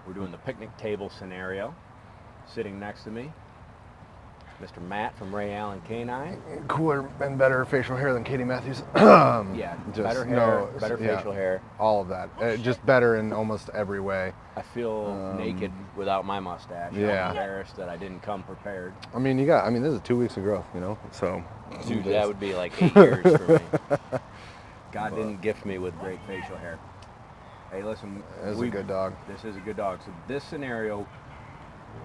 We're doing the picnic table scenario. Sitting next to me, Mr. Matt from Ray Allen K9. Cooler and better facial hair than Katie Matthews. Yeah, better hair, better facial hair. All of that. Just better in almost every way. I feel naked without my mustache. Yeah. I'm embarrassed that I didn't come prepared. I mean, this is 2 weeks of growth, so. Dude, that would be like 8 years for me. God didn't gift me with great facial hair. Hey, listen. This is a good dog. This is a good dog. So this scenario,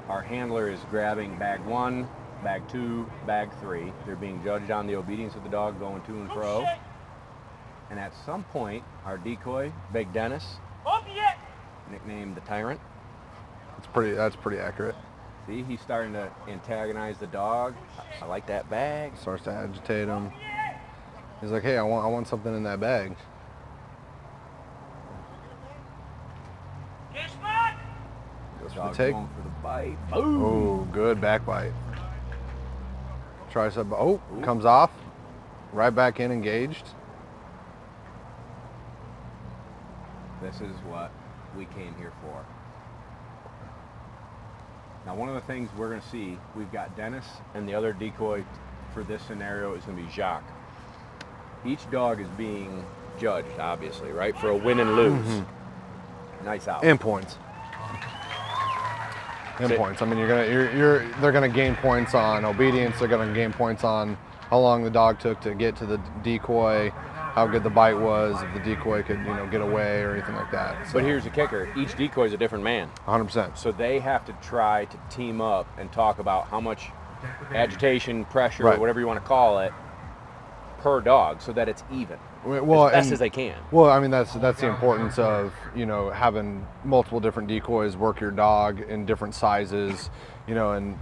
our handler is grabbing bag 1, bag 2, bag 3. They're being judged on the obedience of the dog going to and fro. And at some point, our decoy, Big Dennis, nicknamed the Tyrant. That's pretty accurate. See, he's starting to antagonize the dog. I like that bag. Starts to agitate him. He's like, hey, I want something in that bag. Goes for the Dog's take. going for the bite. Boom. Oh, good back bite. Tricep. Oh, comes off. Right back in, engaged. This is what we came here for. Now, one of the things we're going to see, we've got Dennis, and the other decoy for this scenario is going to be Jacques. Each dog is being judged, obviously, right, for a win and lose. Mm-hmm. Nice out. And points. And points. I mean, they're gonna gain points on obedience. They're gonna gain points on how long the dog took to get to the decoy, how good the bite was, if the decoy could, get away or anything like that. So. But here's the kicker: each decoy is a different man. 100%. So they have to try to team up and talk about how much agitation, pressure, right. whatever you want to call it, per dog, so that it's even. Well, as best as they can. Well, I mean, that's the importance of, having multiple different decoys, work your dog in different sizes, and,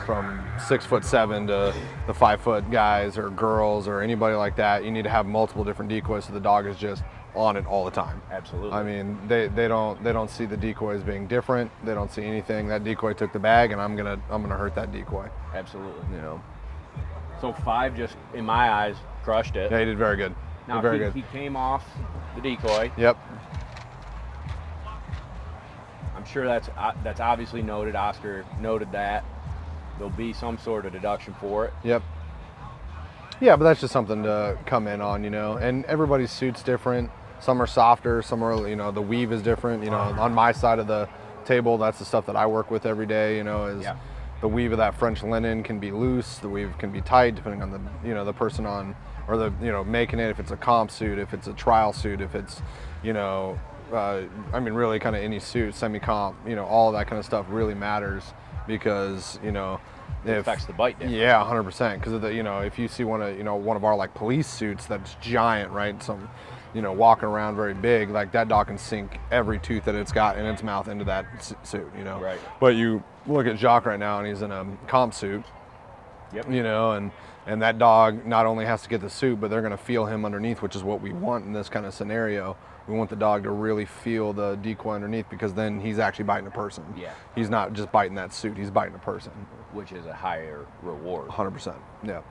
from 6'7" to the 5 foot guys or girls or anybody like that. You need to have multiple different decoys so the dog is just on it all the time. Absolutely. I mean, they don't see the decoys being different. They don't see anything. That decoy took the bag, and I'm gonna hurt that decoy. Absolutely. So 5 just, in my eyes, crushed it. Yeah, he did very good. Now, he came off the decoy. Yep. I'm sure that's obviously noted. Oscar noted that. There'll be some sort of deduction for it. Yep. Yeah, but that's just something to come in on, And everybody's suit's different. Some are softer. Some are, the weave is different. On my side of the table, that's the stuff that I work with every day. The weave of that French linen can be loose. The weave can be tight, depending on the the person on. Or making it, if it's a comp suit, if it's a trial suit, if it's, really kind of any suit, semi-comp, all of that kind of stuff really matters because, it affects the bite difference. Yeah, 100%. Because if you see one of our like police suits that's giant, right? Some, walking around very big, like that dog can sink every tooth that it's got in its mouth into that suit, Right. But you look at Jacques right now, and he's in a comp suit. Yep. And that dog not only has to get the suit, but they're going to feel him underneath, which is what we want in this kind of scenario. We want the dog to really feel the decoy underneath, because then he's actually biting a person. Yeah. He's not just biting that suit, he's biting a person. Which is a higher reward. 100%, yeah.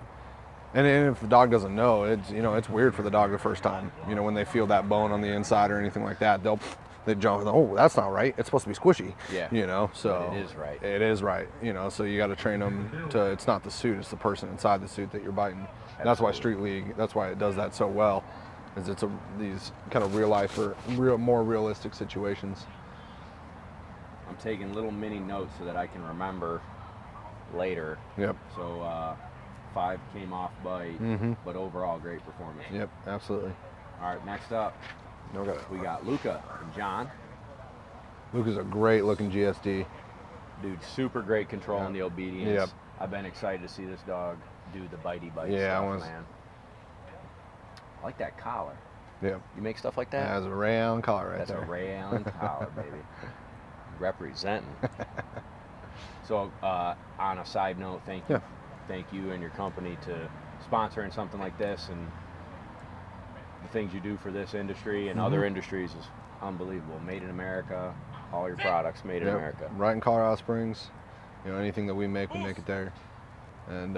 And if the dog doesn't know, it's weird for the dog the first time. When they feel that bone on the inside or anything like that, they jump, oh, that's not right. It's supposed to be squishy. Yeah. So but it is right. It is right. So you got to train them to, it's not the suit, it's the person inside the suit that you're biting. That's why Street League, that's why it does that so well, is it's these kind of real life or more realistic situations. I'm taking little mini notes so that I can remember later. Yep. So 5 came off bite, but overall great performance. Yep, absolutely. All right, next up. We got Luca and John. Luca's a great looking GSD. Dude, super great control on the obedience. Yep. I've been excited to see this dog do the bitey bite stuff, man. I like that collar. Yeah. You make stuff like that? Yeah, that's a Ray Allen collar right there. That's a Ray Allen collar, baby. Representing. So, on a side note, thank you and your company to sponsoring something like this, and the things you do for this industry and other industries is unbelievable. Made in America, all your products made in America. Right in Colorado Springs. Anything that we make it there. And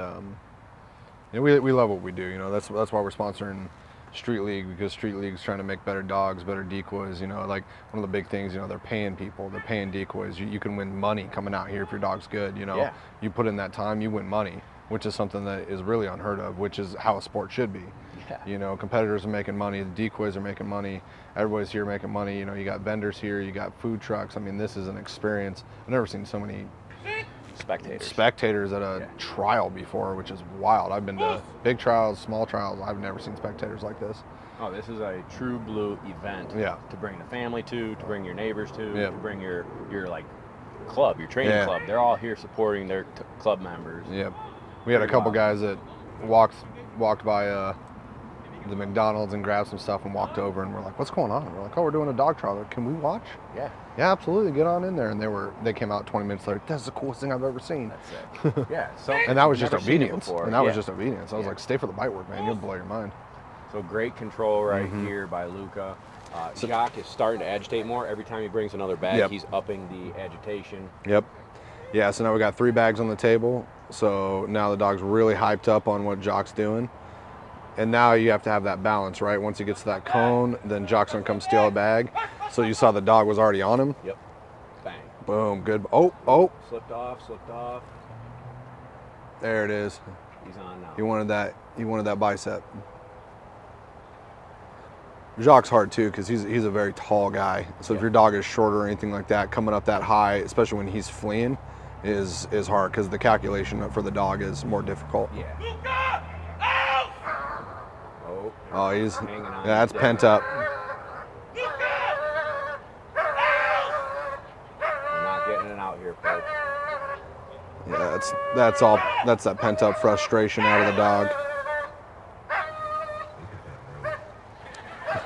we love what we do. That's why we're sponsoring Street League, because Street League's trying to make better dogs, better decoys. You know, like one of the big things, you know, they're paying people, they're paying decoys. You can win money coming out here if your dog's good. You know, Yeah. you put in that time, you win money, which is something that is really unheard of, which is how a sport should be. Yeah. You know, competitors are making money, the decoys are making money, everybody's here making money. You know, you got vendors here, you got food trucks. I mean, this is an experience. I've never seen so many spectators at a trial before, which is wild. I've been to big trials, small trials. I've never seen spectators like this. Oh, this is a true blue event. Yeah. To bring the family to bring your neighbors to Yeah. to bring your like club, your training Yeah. club. They're all here supporting their club members. Yep. We had a couple guys that walked by the McDonald's and grabbed some stuff and walked over, and we're like, "What's going on?" And we're like, "Oh, we're doing a dog trial. Can we watch?" Yeah. Yeah, absolutely. Get on in there. And they came out 20 minutes later. That's the coolest thing I've ever seen. That's it. Yeah. So And that was just never seen it obedience. before. And that was Yeah. just obedience. I was like, "Stay for the bite work, man. You'll blow your mind." So great control right here by Luca. Jacques is starting to agitate more. Every time he brings another bag, Yep. he's upping the agitation. Yep. Yeah, so now we got 3 bags on the table. So now the dog's really hyped up on what Jock's doing. And now you have to have that balance, right? Once he gets to that cone, then Jock's gonna come steal a bag. So you saw the dog was already on him. Yep. Bang. Boom, good. Oh, Slipped off. there it is. He's on now. He wanted that bicep. Jacques hard too, because he's a very tall guy. So if your dog is shorter or anything like that, coming up that high, especially when he's fleeing, is hard, because the calculation for the dog is more difficult. Yeah. Oh, he's hanging on. that's pent up. We're not getting it out here, folks. Yeah, that's that pent up frustration out of the dog.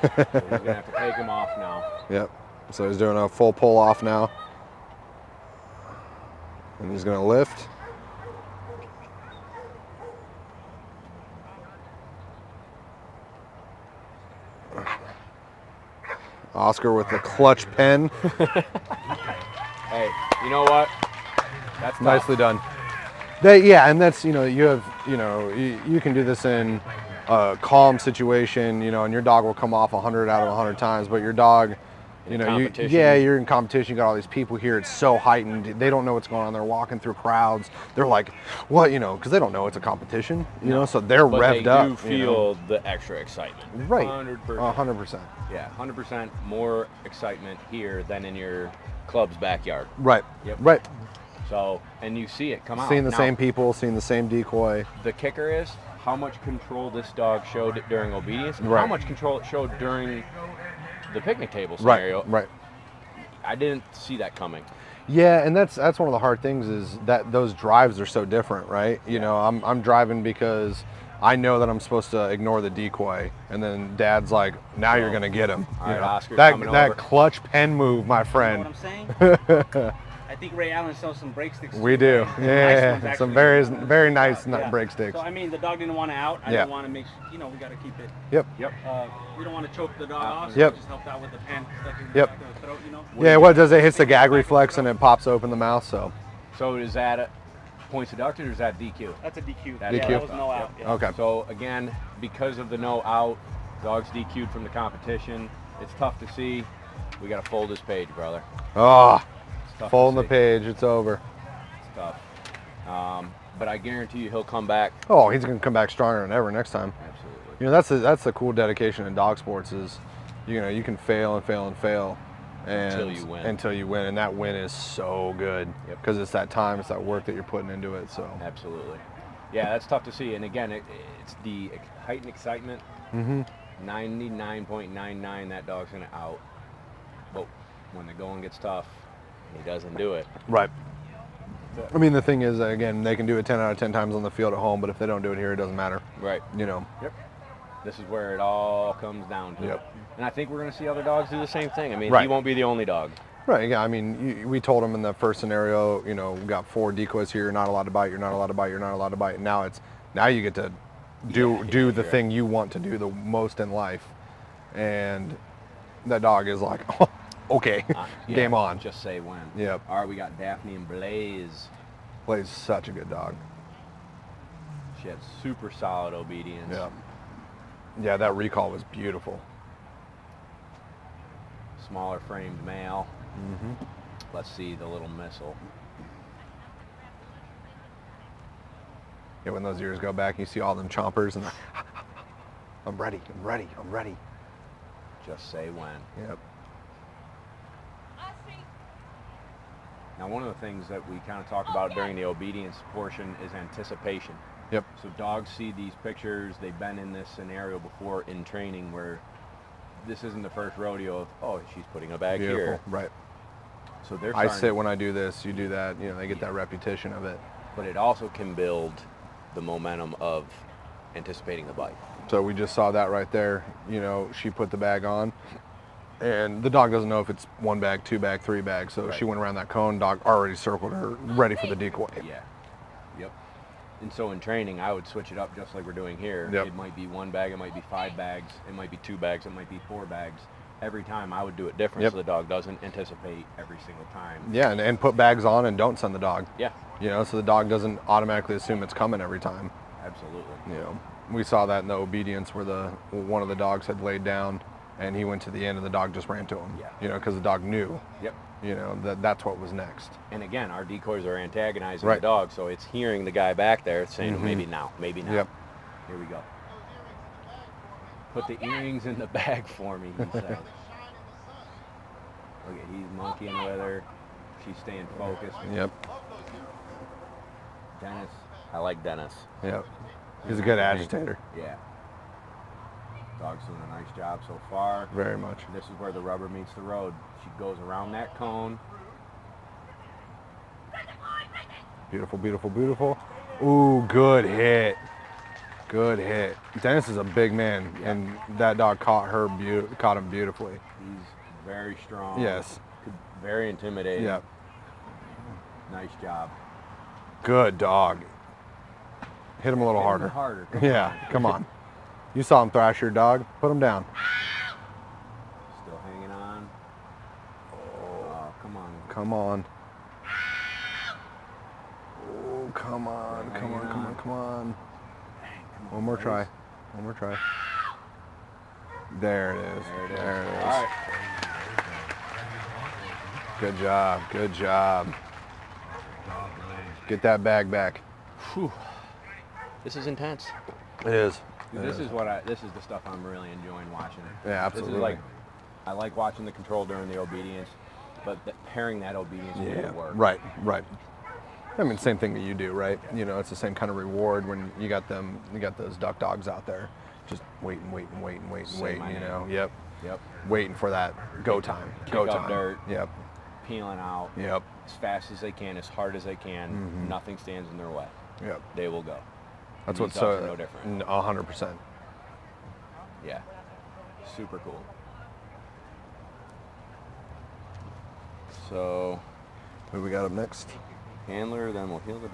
So he's gonna have to take him off now. Yep. So he's doing a full pull off now. And he's gonna lift. Oscar with the clutch pen. Hey, you know what? That's tough. Nicely done. Yeah, and that's, you know, you can do this in a calm situation, you know, and your dog will come off 100 out of 100 times, but your dog, you know, you're in competition, you got all these people here, it's so heightened, they don't know what's going on, they're walking through crowds, they're like, what, you know, because they don't know it's a competition, you know, so they're revved up. But they do feel the extra excitement. Right. 100%. 100%. Yeah, 100% more excitement here than in your club's backyard. Right. Yep. Right. So, and you see it come out. Seeing the same people, seeing the same decoy. The kicker is how much control this dog showed during obedience, and Right. how much control it showed during the picnic table scenario. Right. I didn't see that coming. Yeah, and that's one of the hard things, is that those drives are so different, right? You know, I'm driving because I know that I'm supposed to ignore the decoy, and then Dad's like, now you're gonna get him. All right, Oscar's that coming that over. clutch pen move, my You know friend. what I'm saying? I think Ray Allen sells some break sticks. We too, do. right? Yeah, Nice ones, some actually. very nice Yeah. break sticks. So I mean, the dog didn't want to out. I Yeah. didn't want to make. You know, we got to keep it. Yep. Yep. We don't want to choke the dog off. So Yep. we just helped out with the pen stuck in Yep. the back of the throat. You know. Yeah, what does it hits the gag reflex and it pops open the mouth, so. So is that points deducted, or is that DQ? That's a DQ. That's Yeah, DQ? that was no out. Yeah. Okay. So again, because of the no out, dogs DQ'd from the competition. It's tough to see. We got to fold this page, brother. Oh, It's tough folding to the see. page, it's over. It's tough. But I guarantee you he'll come back. Oh, he's gonna come back stronger than ever next time. Absolutely. You know, that's the cool dedication in dog sports is, you know, you can fail and fail and fail, and until you win, and that win is so good because it's that time, it's that work that you're putting into it. So Absolutely. Yeah, that's tough to see. And again, it's the heightened excitement. 99.99 that dog's gonna out. But when the going gets tough, he doesn't do it. right. I mean, the thing is, again, they can do it 10 out of 10 times on the field at home, but if they don't do it here, it doesn't matter. Right. You know. Yep. This is where it all comes down to. Yep. And I think we're going to see other dogs do the same thing. I mean, Right. he won't be the only dog. Right. Yeah. I mean, we told them in the first scenario, you know, we got 4 decoys here. You're not allowed to bite. You're not allowed to bite. You're not allowed to bite. And now you get to do the thing you want to do the most in life, and that dog is like, oh, okay, Yeah, game on. Just say when. Yep. All right, we got Daphne and Blaze. Blaze is such a good dog. She had super solid obedience. Yeah. Yeah, that recall was beautiful. Smaller framed male. Mm-hmm. Let's see the little missile. Yeah, when those ears go back, you see all them chompers, and I'm ready, I'm ready, I'm ready. Just say when. Yep. Now, one of the things that we kind of talk about during the obedience portion is anticipation. Yep. So dogs see these pictures, they've been in this scenario before in training where this isn't the first rodeo of, oh, she's putting a bag Beautiful. here. Right. So they're I starting, sit when I do this, you do that, you know, they get that repetition of it. but it also can build the momentum of anticipating the bite. So we just saw that right there. You know, she put the bag on, and the dog doesn't know if it's 1 bag, 2 bag, 3 bags. So Right. she went around that cone, dog already circled her, ready for the decoy. Yeah. Yep. And so in training, I would switch it up just like we're doing here. Yep. It might be 1 bag, it might be 5 bags, it might be 2 bags, it might be 4 bags. Every time I would do it different Yep. so the dog doesn't anticipate every single time. Yeah, and put bags on and don't send the dog. Yeah, You know, so the dog doesn't automatically assume it's coming every time. absolutely. You know, we saw that in the obedience where one of the dogs had laid down, and he went to the end, and the dog just ran to him. Yeah. You know, because the dog knew. Yep. You know that's what was next. And again, our decoys are antagonizing Right. the dog, so it's hearing the guy back there saying, Mhm. maybe now, maybe now. Yep. Here we go. Put the earrings in the bag for me, he says. Look at, he's monkeying with her. She's staying focused. Yep. Dennis, I like Dennis. Yep. He's a good agitator. Yeah. Dog's doing a nice job so far. Very much. This is where the rubber meets the road. She goes around that cone. Beautiful, beautiful, beautiful. Ooh, good hit. Good hit. Dennis is a big man, Yeah. and that dog caught him beautifully. He's very strong. Yes. Very intimidating. Yep. Nice job. Good dog. Hit him a little Hit him harder. harder. Yeah, come on. You saw him thrash your dog. Put him down. Still hanging on. Oh, come on. Come on. Oh, come on. Still Come on, hanging come on, on. come on. Come on, One more boys. try. One more try. There it is. There it is. There it is. All right. Good job. Good job. Get that bag back. Whew. This is intense. It is. Dude, this is the stuff I'm really enjoying watching. Yeah, absolutely. This is like, I like watching the control during the obedience, but pairing that obedience with Yeah. the work. Right. Right. I mean, same thing that you do, right? You know, it's the same kind of reward when you got those duck dogs out there, just waiting, Say my you name. know. Yep. Yep. Waiting for that go time. Kick Go up time. dirt. Yep. Peeling out Yep. as fast as they can, as hard as they can. Mhm. Nothing stands in their way. Yep. They will go. That's These what's dogs are no different. 100%. Yeah. Super cool. So, Who we got up next? handler, then we'll heal the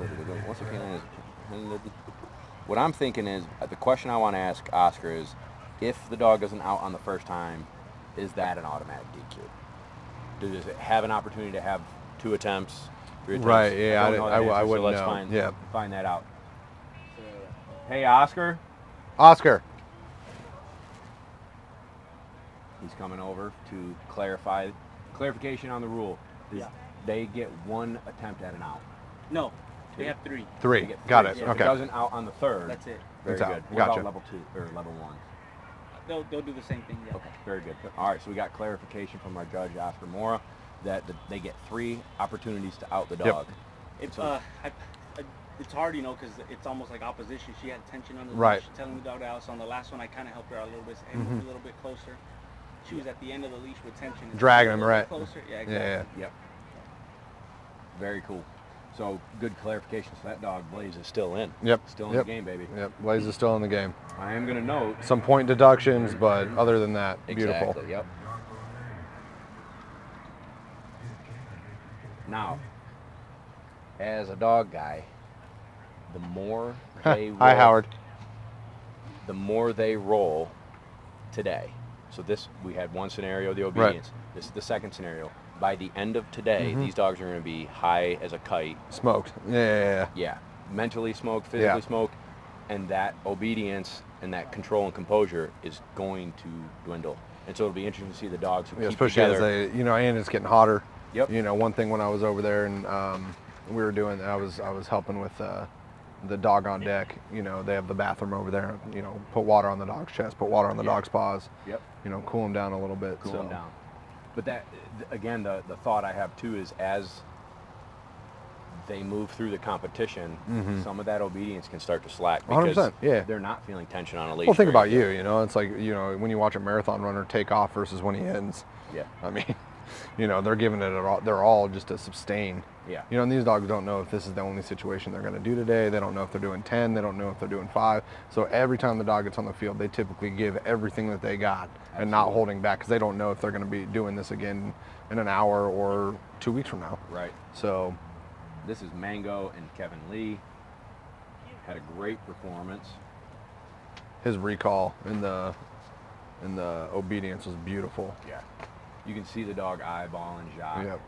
once the canine is handed. What I'm thinking is, the question I want to ask Oscar is, if the dog isn't out on the first time, is that an automatic DQ? Does it have an opportunity to have 2 attempts, 3 attempts? Right, yeah, don't know that I answer, wouldn't so let's know. find that out. Hey, Oscar. Oscar. He's coming over to clarification on the rule. Yeah. They get 1 attempt at an out. No, they have 3. 3. They get Got 3. it. So if Okay. it doesn't out on the 3rd, That's it. very It's out. good. What Gotcha. about level 2 or level 1? They'll do the same thing. Yeah. Okay, very good. All right, so we got clarification from our judge, Oscar Mora, that they get 3 opportunities to out the Yep. dog. It's So- it's hard, you know, because it's almost like opposition. She had tension on the Right. leash, telling the dog out. So on the last one, I kind of helped her out a little bit, and moved a little bit closer. She was at the end of the leash with tension. and Dragging a him, little bit right. Closer. Yeah, exactly. Yeah. Yep. Very cool. So good clarification. So that dog, Blaze, is still in. Yep. Still in Yep. the game, baby. Yep. Blaze is still in the game. I am going to note. Some point deductions, but other than that, beautiful. Exactly, yep. Now, as a dog guy, the more they roll, Hi, Howard. the more they roll today. So this, we had one scenario, the obedience. This is the second scenario. By the end of today, Mhm. these dogs are going to be high as a kite. Smoked. Yeah. Yeah, mentally smoked, physically Yeah. smoked, and that obedience and that control and composure is going to dwindle. And so it'll be interesting to see the dogs who keep especially together. as they, and it's getting hotter. Yep. One thing when I was over there and we were doing, I was helping with the dog on deck. They have the bathroom over there. Put water on the dog's chest, put water on the dog's paws. Yep. Cool them down a little bit. Cool them down. But that, again, the thought I have too is as they move through the competition, some of that obedience can start to slack because 100%, yeah. they're not feeling tension on a leash. Well, think about you. It's like when you watch a marathon runner take off versus when he ends. Yeah. I mean, they're giving it all. They're all just to sustain. Yeah. And these dogs don't know if this is the only situation they're going to do today. They don't know if they're doing 10. They don't know if they're doing 5. So every time the dog gets on the field, they typically give everything that they got and not holding back because they don't know if they're going to be doing this again in an hour or 2 weeks from now. Right. So this is Mango and Kevin Lee. Had a great performance. His recall in the obedience was beautiful. Yeah. You can see the dog eyeballing Jacques. Yep.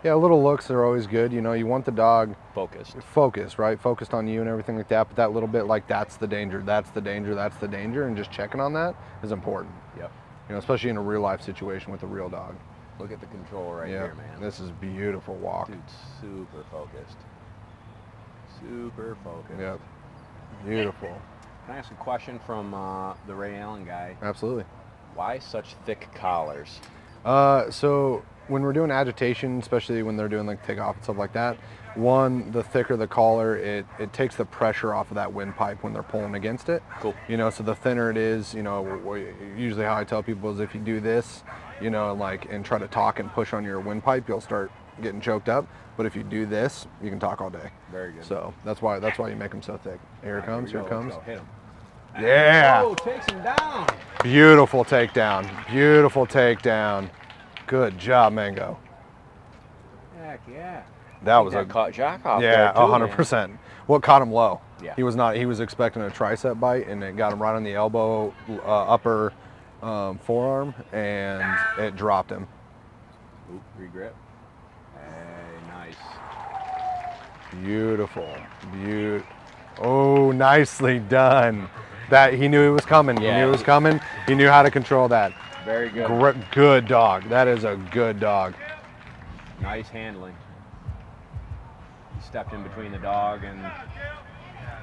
Yeah, little looks are always good. You want the dog focused, right? Focused on you and everything like that. But that little bit, like that's the danger, that's the danger, that's the danger, and just checking on that is important. Yep. Especially in a real life situation with a real dog. Look at the control right here, man. This is beautiful walk. Dude, super focused. Super focused. Yep. Beautiful. Can I ask a question from the Ray Allen guy? Absolutely. Why such thick collars? So when we're doing agitation, especially when they're doing like takeoff and stuff like that, one, the thicker the collar, it takes the pressure off of that windpipe when they're pulling against it. Cool. So the thinner it is, usually how I tell people is if you do this, and try to talk and push on your windpipe, you'll start getting choked up. But if you do this, you can talk all day. Very good. So that's why you make them so thick. Here it comes. Here it comes. Hit him. Yeah. Oh, takes him down. Beautiful takedown. Beautiful takedown. Good job, Mango. Heck yeah. That was a caught Jacques off. Yeah, there too, 100%. man. Well, it caught him low. Yeah. He was expecting a tricep bite, and it got him right on the elbow, upper forearm, and it dropped him. Oop, regrip. Hey, nice. Beautiful. Oh, nicely done. That he knew it was coming. Yeah. He knew it was coming. He knew how to control that. Very good. Good dog. That is a good dog. Nice handling. He stepped in between the dog and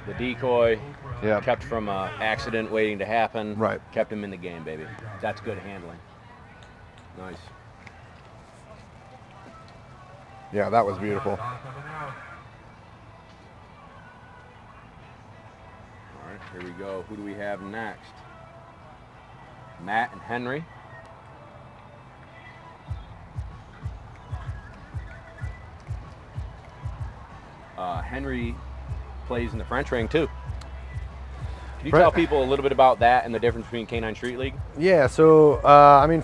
the decoy. Yeah. Kept from an accident waiting to happen. Right. Kept him in the game, baby. That's good handling. Nice. Yeah, that was beautiful. All right, here we go. Who do we have next? Matt and Henry. Henry plays in the French ring too. Can you tell people a little bit about that and the difference between K9 Street League? Yeah, so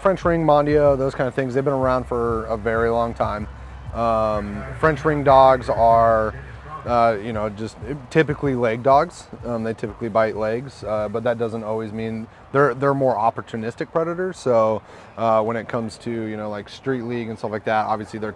French ring, Mondio, those kind of things, they've been around for a very long time. French ring dogs are, just typically leg dogs. They typically bite legs, but that doesn't always mean they're more opportunistic predators. So when it comes to like street league and stuff like that, obviously they're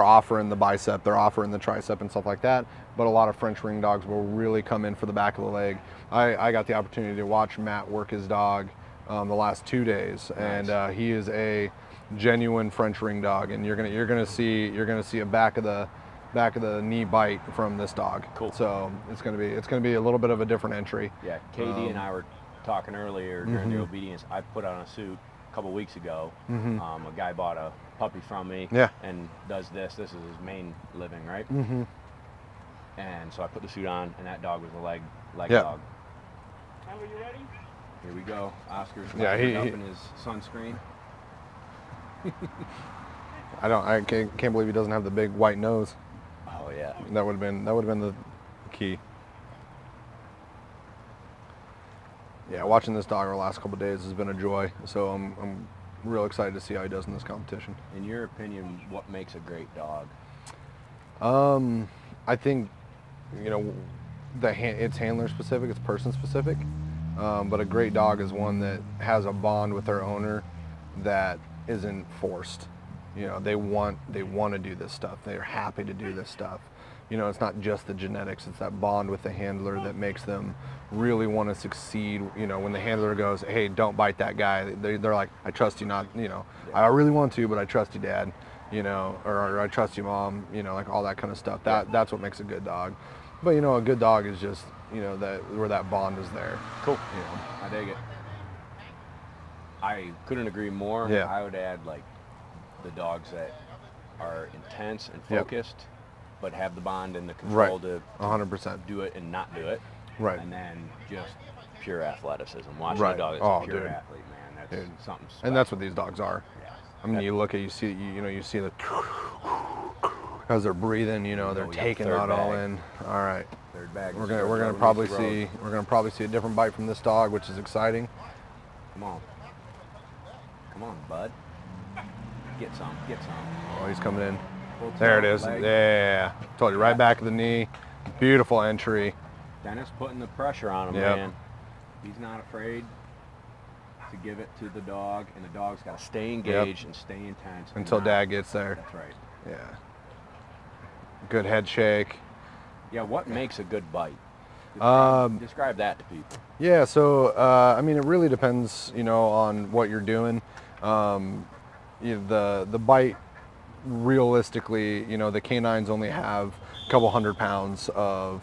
offering the bicep, they're offering the tricep and stuff like that. But a lot of French ring dogs will really come in for the back of the leg. I got the opportunity to watch Matt work his dog the last 2 days, Nice. and he is a genuine French ring dog, and you're gonna see a back of the knee bite from this dog. Cool. So it's gonna be a little bit of a different entry. Yeah, KD and I were talking earlier during the obedience. I put on a suit a couple weeks ago. A guy bought a puppy from me. Yeah. And does this. This is his main living, right? And so I put the suit on, and that dog was a leg Yeah. dog. Tyler, you ready? Here we go. Oscar's Yeah, up he- in his sunscreen. I can't believe he doesn't have the big white nose. Oh yeah. That would have been the key. Yeah, watching this dog over the last couple of days has been a joy. So I'm real excited to see how he does in this competition. In your opinion, what makes a great dog? I think, it's handler specific, it's person specific. But a great dog is one that has a bond with their owner that isn't forced. They want to do this stuff. They're happy to do this stuff. you know, it's not just the genetics, it's that bond with the handler that makes them really want to succeed. You know, when the handler goes, hey, don't bite that guy, they're like, I trust you not, you know, I really want to, but I trust you, Dad, you know, or I trust you, Mom, you know, like all that kind of stuff. That's what makes a good dog. But, you know, a good dog is just, you know, that where that bond is there. Cool. You know? I dig it. I couldn't agree more. Yeah. I would add like the dogs that are intense and focused, but have the bond and the control to 100% do it and not do it. Right. And then just pure athleticism. Watching Right. a dog that's Oh, a pure dude. athlete, man, that's something special. And that's what these dogs are. Yeah. I mean, you look at, you see the as they're breathing, you know, they're we got taking third that all bag. in. All right. Third bag. We're gonna probably see a different bite from this dog, which is exciting. Come on. Come on, bud. Get some. Get some. Oh, he's coming in. Full There it tilt, is. leg. Yeah. Told you, right back of the knee. Beautiful entry. Dennis putting the pressure on him, Yep. man. He's not afraid to give it to the dog, and the dog's got to stay engaged and stay intense. and Until not- Dad gets there. That's right. Yeah. Good head shake. Yeah, what makes a good bite? Describe that to people. Yeah, so I mean, it really depends, you know, on what you're doing. The bite, realistically, you know, the canines only have a couple 100 pounds of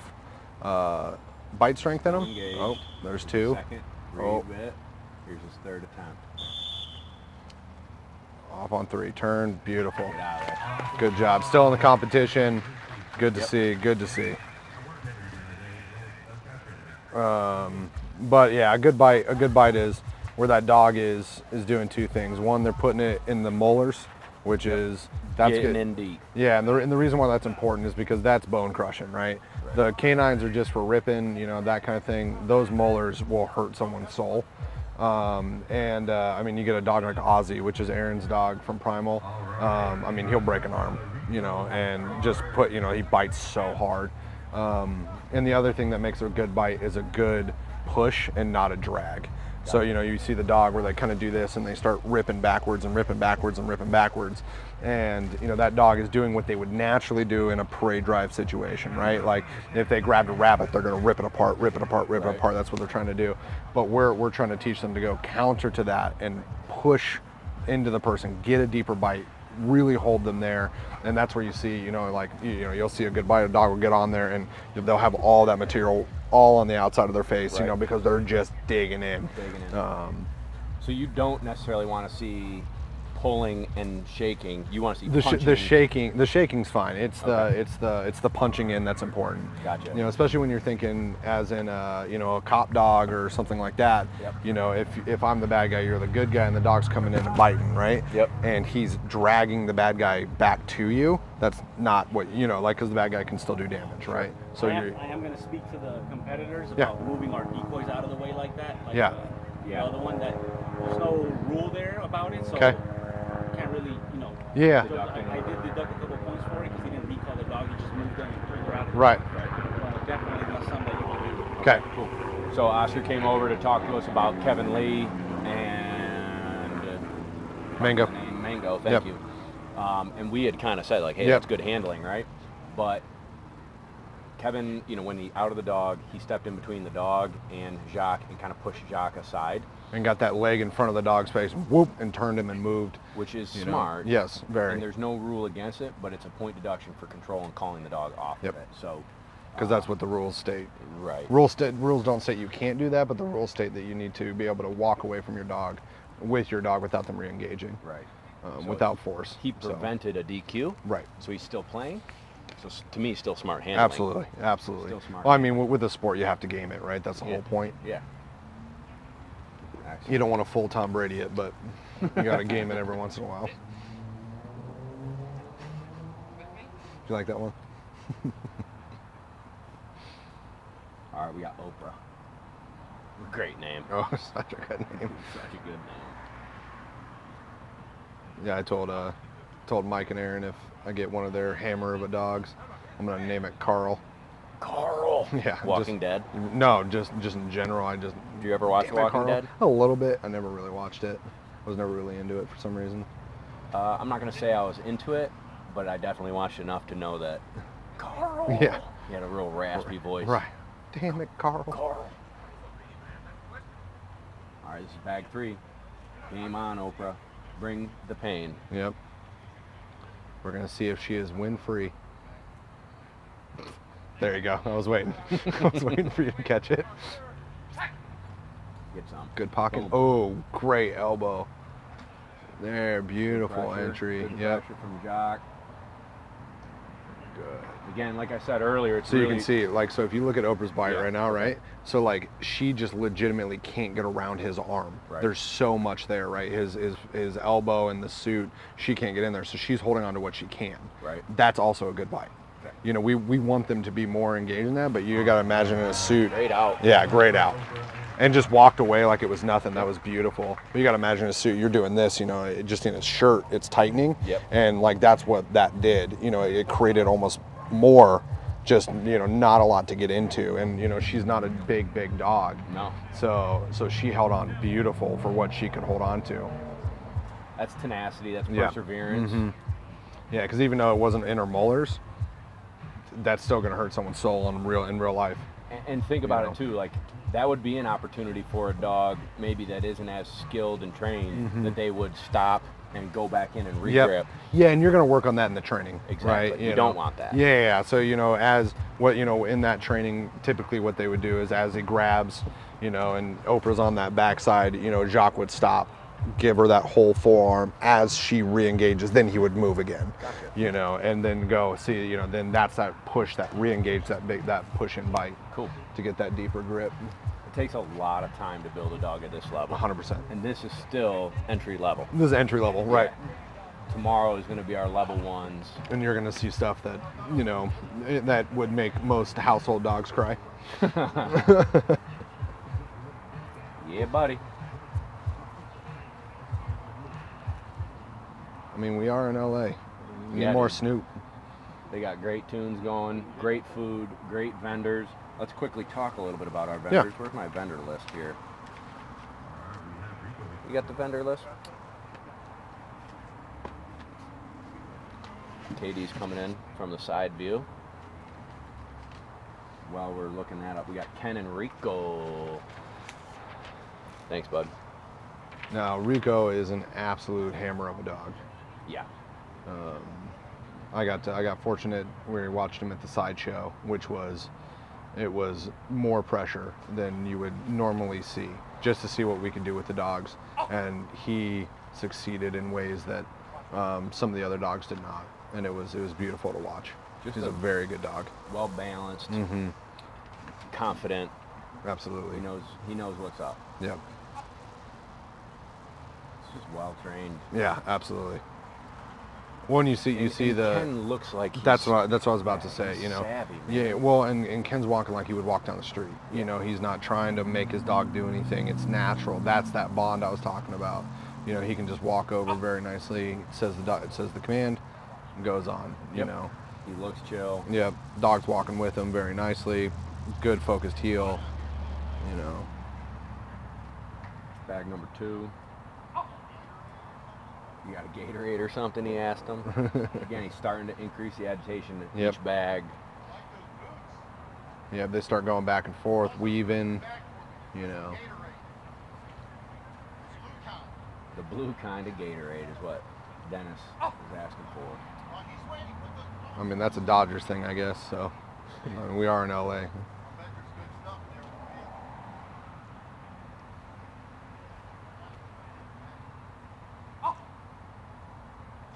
bite strength in them. Engaged. Oh, there's two. Second, Oh. breathe it. Here's his third attempt. Off on three, turn, beautiful. Get out of there. Good job. Still in the competition. Good to see. Good to see. But yeah, a good bite is where that dog is doing two things. One, they're putting it in the molars, which is that's Getting good. in deep. Yeah, and the reason why that's important is because that's bone crushing, right? The canines are just for ripping, you know, that kind of thing. Those molars will hurt someone's soul. I mean, you get a dog like Ozzy, which is Aaron's dog from Primal. I mean, he'll break an arm, you know, and just put, you know, he bites so hard. And the other thing that makes a good bite is a good push and not a drag. So, you know, you see the dog where they kind of do this and they start ripping backwards and ripping backwards and ripping backwards. And, you know, that dog is doing what they would naturally do in a parade drive situation, right? Like if they grabbed a rabbit, they're going to rip it apart, rip it apart, rip it apart. That's what they're trying to do. But we're trying to teach them to go counter to that and push into the person, get a deeper bite, really hold them there. And that's where you see, you know, like, you know, you'll see a good bite, a dog will get on there and they'll have all that material all on the outside of their face, you know, because they're just digging in. So you don't necessarily want to see pulling and shaking. You want to see punching. The shaking's fine. It's the punching in that's important. Gotcha. You know, especially when you're thinking as in you know, a cop dog or something like that. Yep. You know, if I'm the bad guy, you're the good guy, and the dog's coming in and biting, right? Yep. And he's dragging the bad guy back to you. That's not what, you know, like, because the bad guy can still do damage, right? So I am going to speak to the competitors Yeah. about moving our decoys out of the way like that. Like, Yeah. You know, the one that there's no rule there about it, so Okay. can't really, you know. Yeah. So I did deduct a couple points for it because he didn't decoy the dog. He just moved them and pulled her out. Right. Definitely not something that you can do. Okay. Cool. So Oscar came over to talk to us about Kevin Lee and Mango. Mango, thank you. And we had kind of said, like, hey, that's good handling, right? But Kevin, you know, when he out of the dog, he stepped in between the dog and Jacques and kind of pushed Jacques aside. And got that leg in front of the dog's face, whoop, and turned him and moved. Which is You know? smart. Yes, very. And there's no rule against it, but it's a point deduction for control and calling the dog off of it. So, Because that's what the rules state. right. Rules don't state you can't do that, but the rules state that you need to be able to walk away from your dog, with your dog, without them re-engaging, Right. So without force. He So, prevented a DQ. right. So he's still playing. So to me, still smart handling. Absolutely, absolutely. Still smart. Well, I mean, with the sport, you have to game it, right? That's the whole point. Yeah. Excellent. You don't want to full Tom Brady it, but you got to game it every once in a while. Do you like that one? All right, we got Oprah. Great name. Oh, such a good name. Such a good name. Yeah, I told Mike and Aaron if I get one of their hammer of a dogs, I'm gonna name it Carl. Carl. Yeah. Walking Dead. No, just in general. I just. Do you ever watch Damn it, Walking Carl. Dead? A little bit. I never really watched it. I was never really into it for some reason. I'm not gonna say I was into it, but I definitely watched enough to know that Carl. Yeah. He had a real raspy voice. Right. Damn it, Carl. All right, this is bag 3. Game on, Oprah. Bring the pain. Yep. We're going to see if she is win-free. There you go. I was waiting. I was waiting for you to catch it. Get some. Good pocket. Boom. Oh, great elbow. There, beautiful Pressure, entry. good Yep. pressure from Jock. Good. Again, like I said earlier, it's So really, you can see, like, so if you look at Oprah's bite Yeah. right now, right? So like, she just legitimately can't get around his arm. Right. There's so much there, right? His elbow and the suit, she can't get in there. So she's holding on to what she can. Right. That's also a good bite. Okay. You know, we want them to be more engaged in that, but you got to imagine in a suit. Great out. Yeah, great out. And just walked away like it was nothing. That was beautiful. But you got to imagine a suit. You're doing this, you know, just in a shirt, it's tightening. Yep. And like that's what that did. You know, it created almost more, just, you know, not a lot to get into. And you know, she's not a big dog. No. So she held on beautiful for what she could hold on to. That's tenacity. That's Yeah. perseverance. Mhm. Yeah, because even though it wasn't in her molars, that's still going to hurt someone's soul in real life. And think about know. it too. Like that would be an opportunity for a dog maybe that isn't as skilled and trained that they would stop and go back in and regrip. Yep. Yeah, and you're going to work on that in the training. Exactly. Right? You know? don't want that. Yeah. So, you know, as what, you know, in that training, typically what they would do is as he grabs, you know, and Oprah's on that backside, you know, Jacques would stop, give her that whole forearm. As she re-engages, then he would move again. Gotcha. You know, and then go see, you know, then that's that push, that re-engage, that push and bite. Cool. To get that deeper grip. It takes a lot of time to build a dog at this level. 100%. And this is still entry level. This is entry level, right? Tomorrow is going to be our level 1s. And you're going to see stuff that, you know, that would make most household dogs cry. Yeah, buddy. I mean, we are in LA. We Yeah, need more dude. Snoop. They got great tunes going, great food, great vendors. Let's quickly talk a little bit about our vendors. Where's my vendor list here? You got the vendor list? KD's coming in from the side view. While we're looking that up, we got Ken and Rico. Thanks, bud. Now, Rico is an absolute hammer of a dog. Yeah. I got fortunate. We watched him at the sideshow, which was, it was more pressure than you would normally see, just to see what we could do with the dogs. And he succeeded in ways that some of the other dogs did not. And it was beautiful to watch. He's a very good dog. Well balanced, Mm-hmm. confident. Absolutely. He knows what's up. Yep. He's just well trained. Yeah, absolutely. When you see the Ken looks like he's that's what I was about to say, he's you know. savvy, man. Yeah, well, and Ken's walking like he would walk down the street. You know, he's not trying to make his dog do anything. It's natural. That's that bond I was talking about. You know, he can just walk over very nicely. It says the command, and goes on. You Yep. know. He looks chill. Yep. Dog's walking with him very nicely. Good focused heel. You know. Bag number 2. You got a Gatorade or something, he asked him. Again, he's starting to increase the agitation in Yep. each bag. Yeah, they start going back and forth, weaving. You know. The blue kind of Gatorade is what Dennis is asking for. I mean, that's a Dodgers thing, I guess. So, I mean, we are in LA.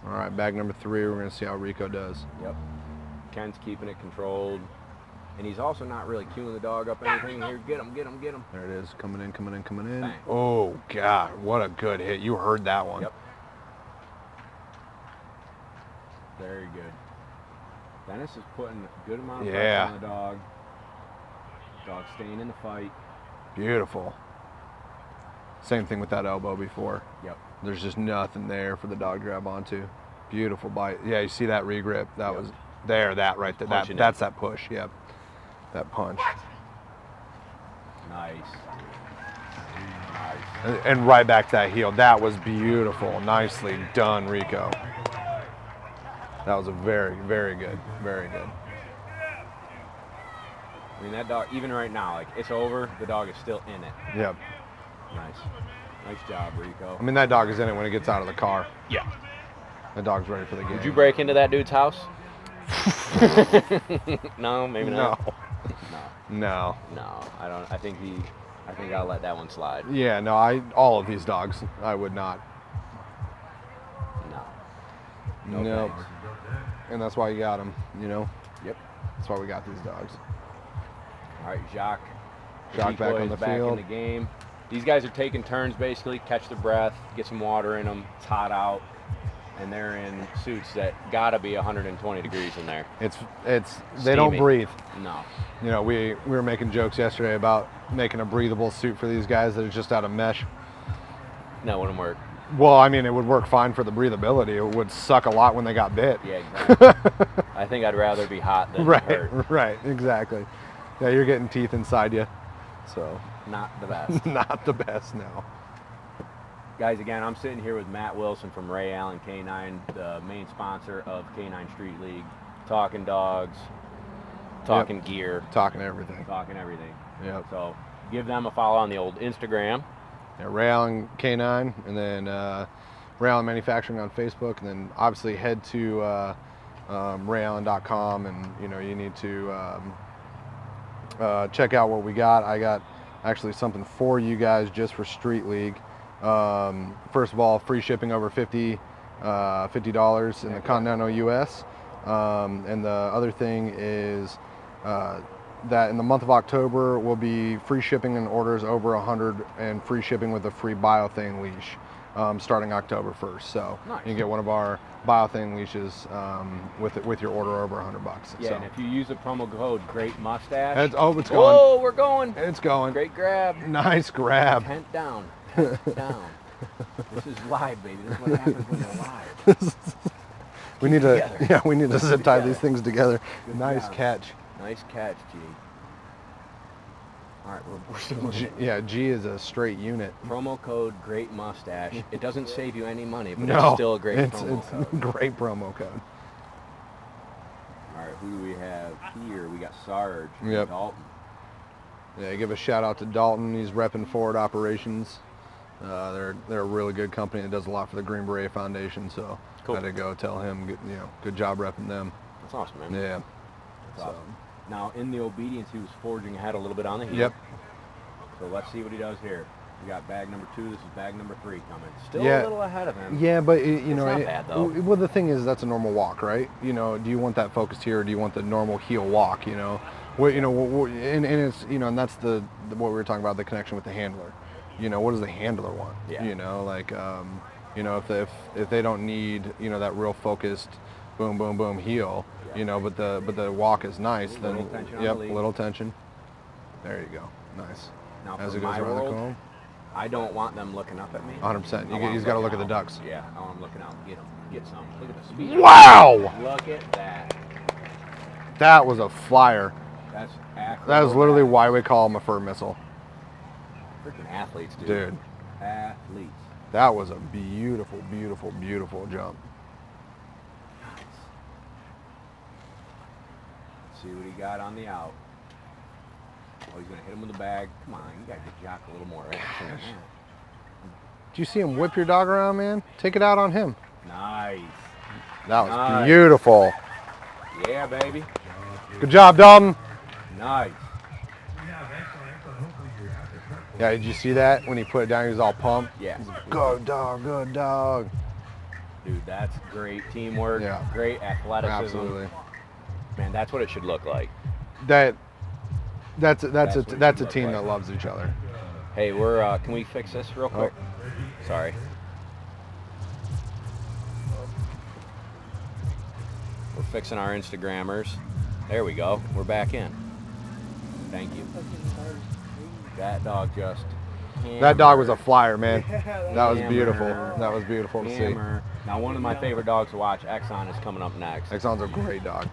All right, bag number 3. We're gonna see how Rico does. Yep. Ken's keeping it controlled. And he's also not really cueing the dog up anything. Here, get him, get him, get him. There it is, coming in. Bang. Oh God, what a good hit! You heard that one. Yep. Very good. Dennis is putting a good amount of pressure on the dog. Dog staying in the fight. Beautiful. Same thing with that elbow before. Yep. There's just nothing there for the dog to grab onto. Beautiful bite. Yeah, you see that regrip? That was there. That right there. That's that push. Yep. That punch. Nice. And right back to that heel. That was beautiful. Nicely done, Rico. That was a very, very good. Very good. I mean, that dog, even right now, like, it's over, the dog is still in it. Yep. Nice. Nice job, Rico. I mean, that dog is in it when it gets out of the car. Yeah. That dog's ready for the game. Did you break into that dude's house? No, maybe not. No. No, I don't. I think I'll let that one slide. Yeah, no, all of these dogs, I would not. No. No. Thanks. And that's why you got them, you know? Yep. That's why we got these dogs. All right, Jacques. Jacques back on the back field. in the game. These guys are taking turns, basically, catch their breath, get some water in them. It's hot out, and they're in suits that gotta be 120 degrees in there. It's they don't Steamy. breathe. No. You know, we were making jokes yesterday about making a breathable suit for these guys that are just out of mesh. That wouldn't work. Well, I mean, it would work fine for the breathability. It would suck a lot when they got bit. Yeah, exactly. I think I'd rather be hot than hurt. Right, exactly. Yeah, you're getting teeth inside you, so. Not the best. Not the best, no. Guys, again, I'm sitting here with Matt Wilson from Ray Allen K9, the main sponsor of K9 Street League, talking dogs, talking gear, Talking everything. talking everything. Yep. So give them a follow on the old Instagram. Yeah, Ray Allen K9, and then Ray Allen Manufacturing on Facebook, and then obviously head to rayallen.com, and you know, you need to check out what we got. I got actually something for you guys just for Street League. First of all, free shipping over $50 in the continental US. And the other thing is that in the month of October will be free shipping and orders over 100 and free shipping with a free Biothane leash starting October 1st. So Nice. you can get one of our Biothane leashes with your order over $100. Yeah, so. and if you use the promo code Great Mustache. It's going. Whoa, we're going. It's going. Great grab. Nice grab. Tent down. Tent down. This is live, baby. This is what happens when you're live. We need Together. to, yeah, we need to zip tie Together. these things together. Good Nice job. catch. Nice catch, G. All right, we're still looking at Yeah, G is a straight unit. promo code Great Mustache. It doesn't save you any money, but No, it's still a great it's promo code. great promo code. All right, who do we have here? We got Sarge and Yep. Dalton. Yeah, give a shout out to Dalton. He's repping Forward Operations. They're a really good company that does a lot for the Green Beret Foundation. So Cool. I had to go tell him, good job repping them. That's awesome, man. Yeah. That's awesome. Now, in the obedience, he was forging ahead a little bit on the heel. Yep. So let's see what he does here. We got bag number 2. This is bag number 3 coming. Still Yeah. a little ahead of him. Yeah, but not bad, though. well, the thing is, that's a normal walk, right? You know, do you want that focused here, or do you want the normal heel walk? You know, and it's and that's what we were talking about, the connection with the handler. You know, what does the handler want? Yeah. You know, like if they don't need that real focused, boom, boom, boom heel. Yeah. You know, but the walk is nice. Little Then tension on yep, the lead. little tension. There you go, nice. Now, As for it goes my around the world, comb. I don't want them looking up at me. 100%. I want He's them got to look looking at the out. ducks. Yeah, I want them looking out. Get some. Look at the speed. Wow! Look at that. That was a flyer. That's accurate. That is literally why we call him a fur missile. Freaking athletes, dude. Dude, Athletes. that was a beautiful, beautiful, beautiful jump. Let's see what he got on the out. Oh, he's going to hit him with the bag. Come on, you got to get Jock a little more action than that. Did you see him whip your dog around, man? Take it out on him. Nice. That was Nice. beautiful. Yeah, baby. Good job, Dalton. Nice. Yeah, did you see that? When he put it down, he was all pumped. Yeah. Good dog, good dog. Dude, that's great teamwork. Yeah. Great athleticism. Absolutely. Man, that's what it should look like. That's That's a what it that's a should team look that like. loves each other. Hey, we're, can we fix this real quick? Sorry. We're fixing our Instagrammers. There we go. We're back in. Thank you. That dog just That dog was a flyer, man. Yeah, That was Hammer. beautiful. That was beautiful to see. hammer. Now, one of my favorite dogs to watch, Axon, is coming up next. Axon's a great dog.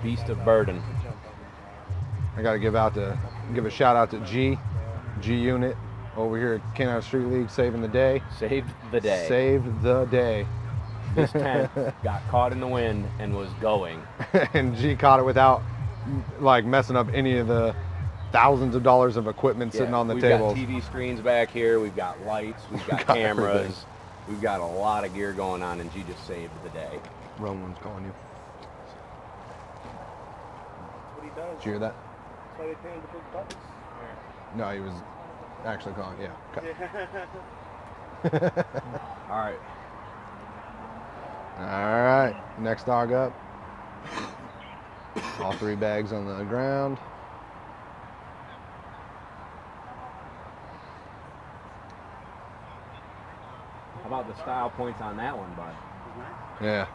Beast of Burden. I got to give a shout out to G Unit over here at K9 Street League, saving the day. Saved the day. Saved the day. This tent got caught in the wind and was going. And G caught it without like messing up any of the thousands of dollars of equipment sitting on the table. We've got TV screens back here. We've got lights. We've got cameras. Everything. We've got a lot of gear going on, and G just saved the day. Roman's calling you. That's what he does. Did you hear that? That's why they pay him the big bucks. No, he was actually calling. Yeah. Okay. All right. All right. Next dog up. All 3 bags on the ground. How about the style points on that one, bud? Yeah.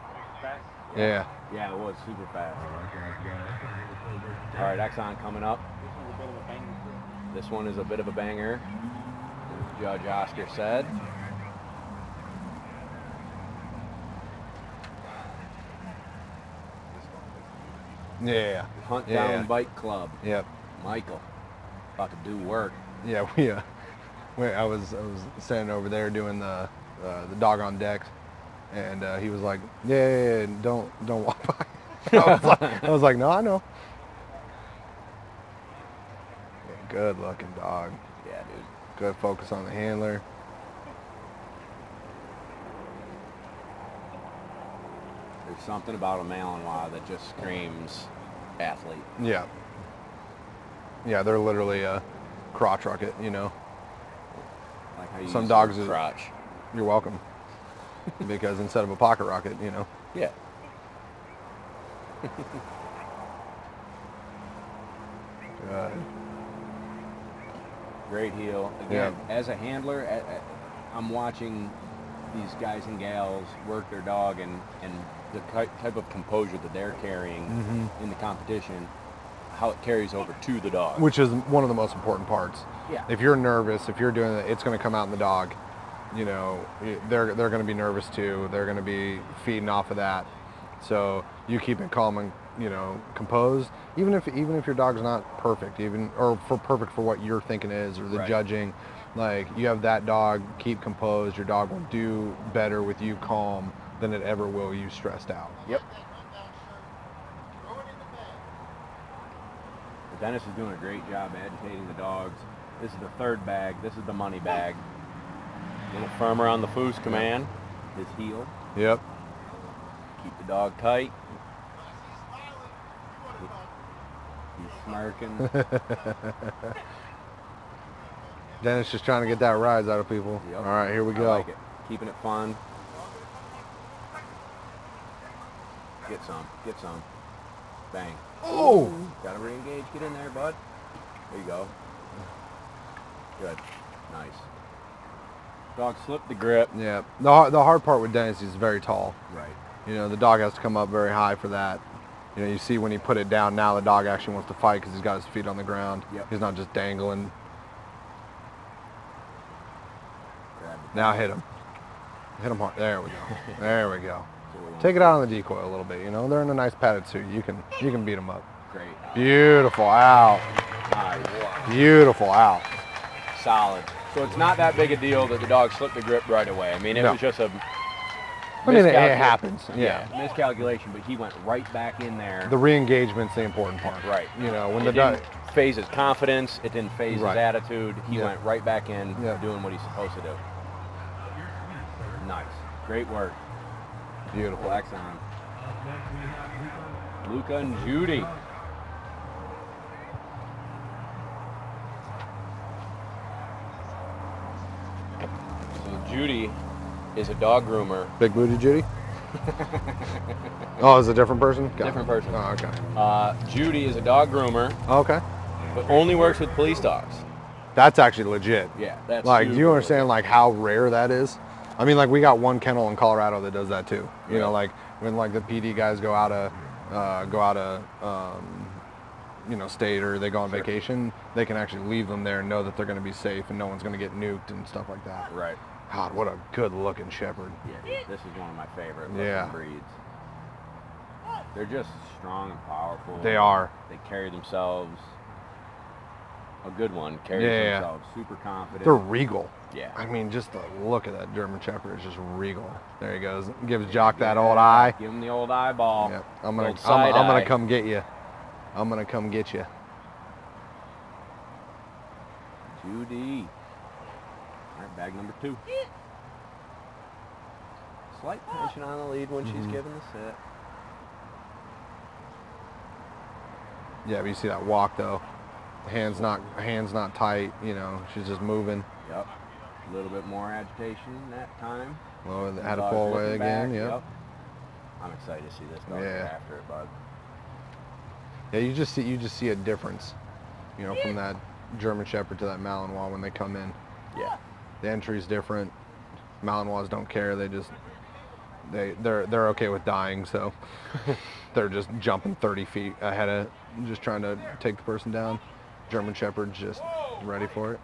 Fast. Yeah. Yeah, it was super fast. All right, Axon coming up. This one's a bit of a banger. This one is a bit of a banger, as Judge Oscar said. Yeah. Hunt Yeah. Down Bike Club. Yep. Michael, about to do work. Yeah. I was standing over there doing the dog on deck, and he was like, "Yeah, don't walk by." I was like, "No, I know." Yeah, good looking dog. Yeah, dude. Good focus on the handler. There's something about a Malinois that just screams athlete. Yeah. Yeah, they're literally a crotch rocket, you know. Like how you Some use dogs your is- crotch. You're welcome. Because instead of a pocket rocket, you know. Yeah. Good. Great heel. Again, as a handler, I'm watching these guys and gals work their dog, and the type of composure that they're carrying in the competition, how it carries over to the dog. Which is one of the most important parts. Yeah. If you're nervous, if you're doing it, it's going to come out in the dog. You know, they're going to be nervous too. They're going to be feeding off of that. So you keep it calm and, you know, composed. Even if your dog's not perfect, perfect for what you're thinking is, or the Right. judging, like you have that dog, keep composed. Your dog will do better with you calm than it ever will you stressed out. Yep. Dennis is doing a great job agitating the dogs. This is the 3rd bag. This is the money bag. A little firmer on the foos command. His heel. Yep. Keep the dog tight. He's smirking. Dennis just trying to get that rise out of people. Yep. All right, here we I go. like it. Keeping it fun. Get some. Bang. Oh! Gotta re-engage. Get in there, bud. There you go. Good. Nice. Dog slipped the grip. Yeah. The hard part with Dennis is very tall. Right. You know, the dog has to come up very high for that. You know, you see when he put it down, now the dog actually wants to fight because he's got his feet on the ground. Yep. He's not just dangling. Grab the Now dog. hit him. Hit him hard. There we go. There we go. So we want Take it out on the decoy a little bit. You know, they're in a nice padded suit. You can beat them up. Great. Beautiful out. Nice. Beautiful out. Solid. So it's not that big a deal that the dog slipped the grip right away. I mean, it No. was just a I mean, it miscalcula- happens. Yeah. miscalculation, but he went right back in there. The re-engagement's the important part. Right. You know, when It the dog. didn't phase his confidence. It didn't phase Right. his attitude. He Yeah. went right back in, Yeah. doing what he's supposed to do. Nice. Great work. Beautiful. Axon. Luca and Judy. So Judy is a dog groomer. Big booty Judy? Oh, is it a different person? Got Different it. person. Oh, okay. Judy is a dog groomer, Okay. but only works with police dogs. That's actually legit. Yeah, that's Like, do you super understand like how rare that is? I mean, like we got one kennel in Colorado that does that too. You Yeah. know, like when like the PD guys go out of you know, state or they go on vacation, they can actually leave them there and know that they're going to be safe and no one's going to get nuked and stuff like that. Right. God, what a good looking shepherd. Yeah, this is one of my favorite Yeah. looking breeds. They're just strong and powerful. They are. They carry themselves. A good one carries Yeah. themselves super confident. They're regal. Yeah. I mean, just the look of that German Shepherd is just regal. There he goes. Gives Jock that old eye. Give him the old eyeball. Yep. I'm Old side eye. gonna come get you. I'm gonna come get you. Judy. All right, bag number 2. Slight tension on the lead when she's given the sit. Yeah, but you see that walk though. Hands not tight. You know, she's just moving. Yep. A little bit more agitation that time. Well, had to pull away again. Yep. I'm excited to see this dog Yeah. get after it, bud. Yeah, you just see a difference. You know, from that German Shepherd to that Malinois when they come in. Yeah. The entry's different. Malinois don't care. They're okay with dying, so they're just jumping 30 feet ahead of, just trying to take the person down. German Shepherd's just ready for it.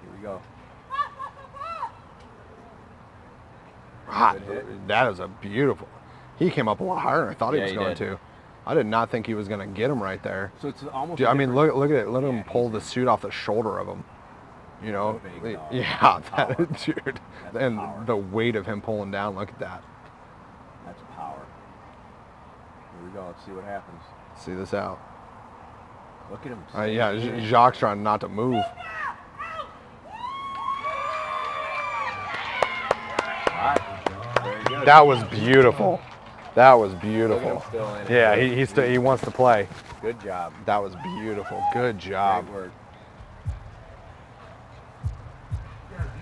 Here we go. Hot. That is a beautiful. He came up a lot higher than I thought he was going to. I did not think he was going to get him right there. So it's almost. Dude, I mean, look at it. Let him pull the suit off the shoulder of him. You know, yeah, dude, and the weight of him pulling down. Look at that. That's power. Here we go. Let's see what happens. See this out. Look at him. Yeah, Jacques trying not to move. Very good. That was beautiful. That was beautiful. Yeah, he wants to play. Good job. That was beautiful. Good job. Great work.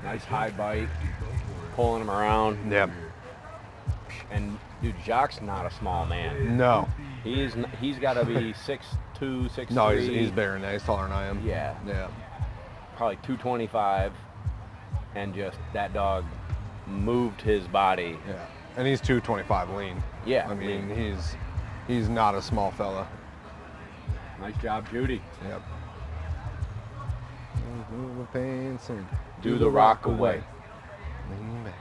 Nice high bite, pulling him around. Yep. And dude, Jacques not a small man. No. He's got to be 6'2", 6'3". No, he's bigger than that. He's taller than I am. Yeah. Yeah. Probably 225, and just that dog moved his body. Yeah. And he's 225 lean. Yeah. I mean, he's not a small fella. Nice job, Judy. Yep. Move the pants and do the rock away. Lean back.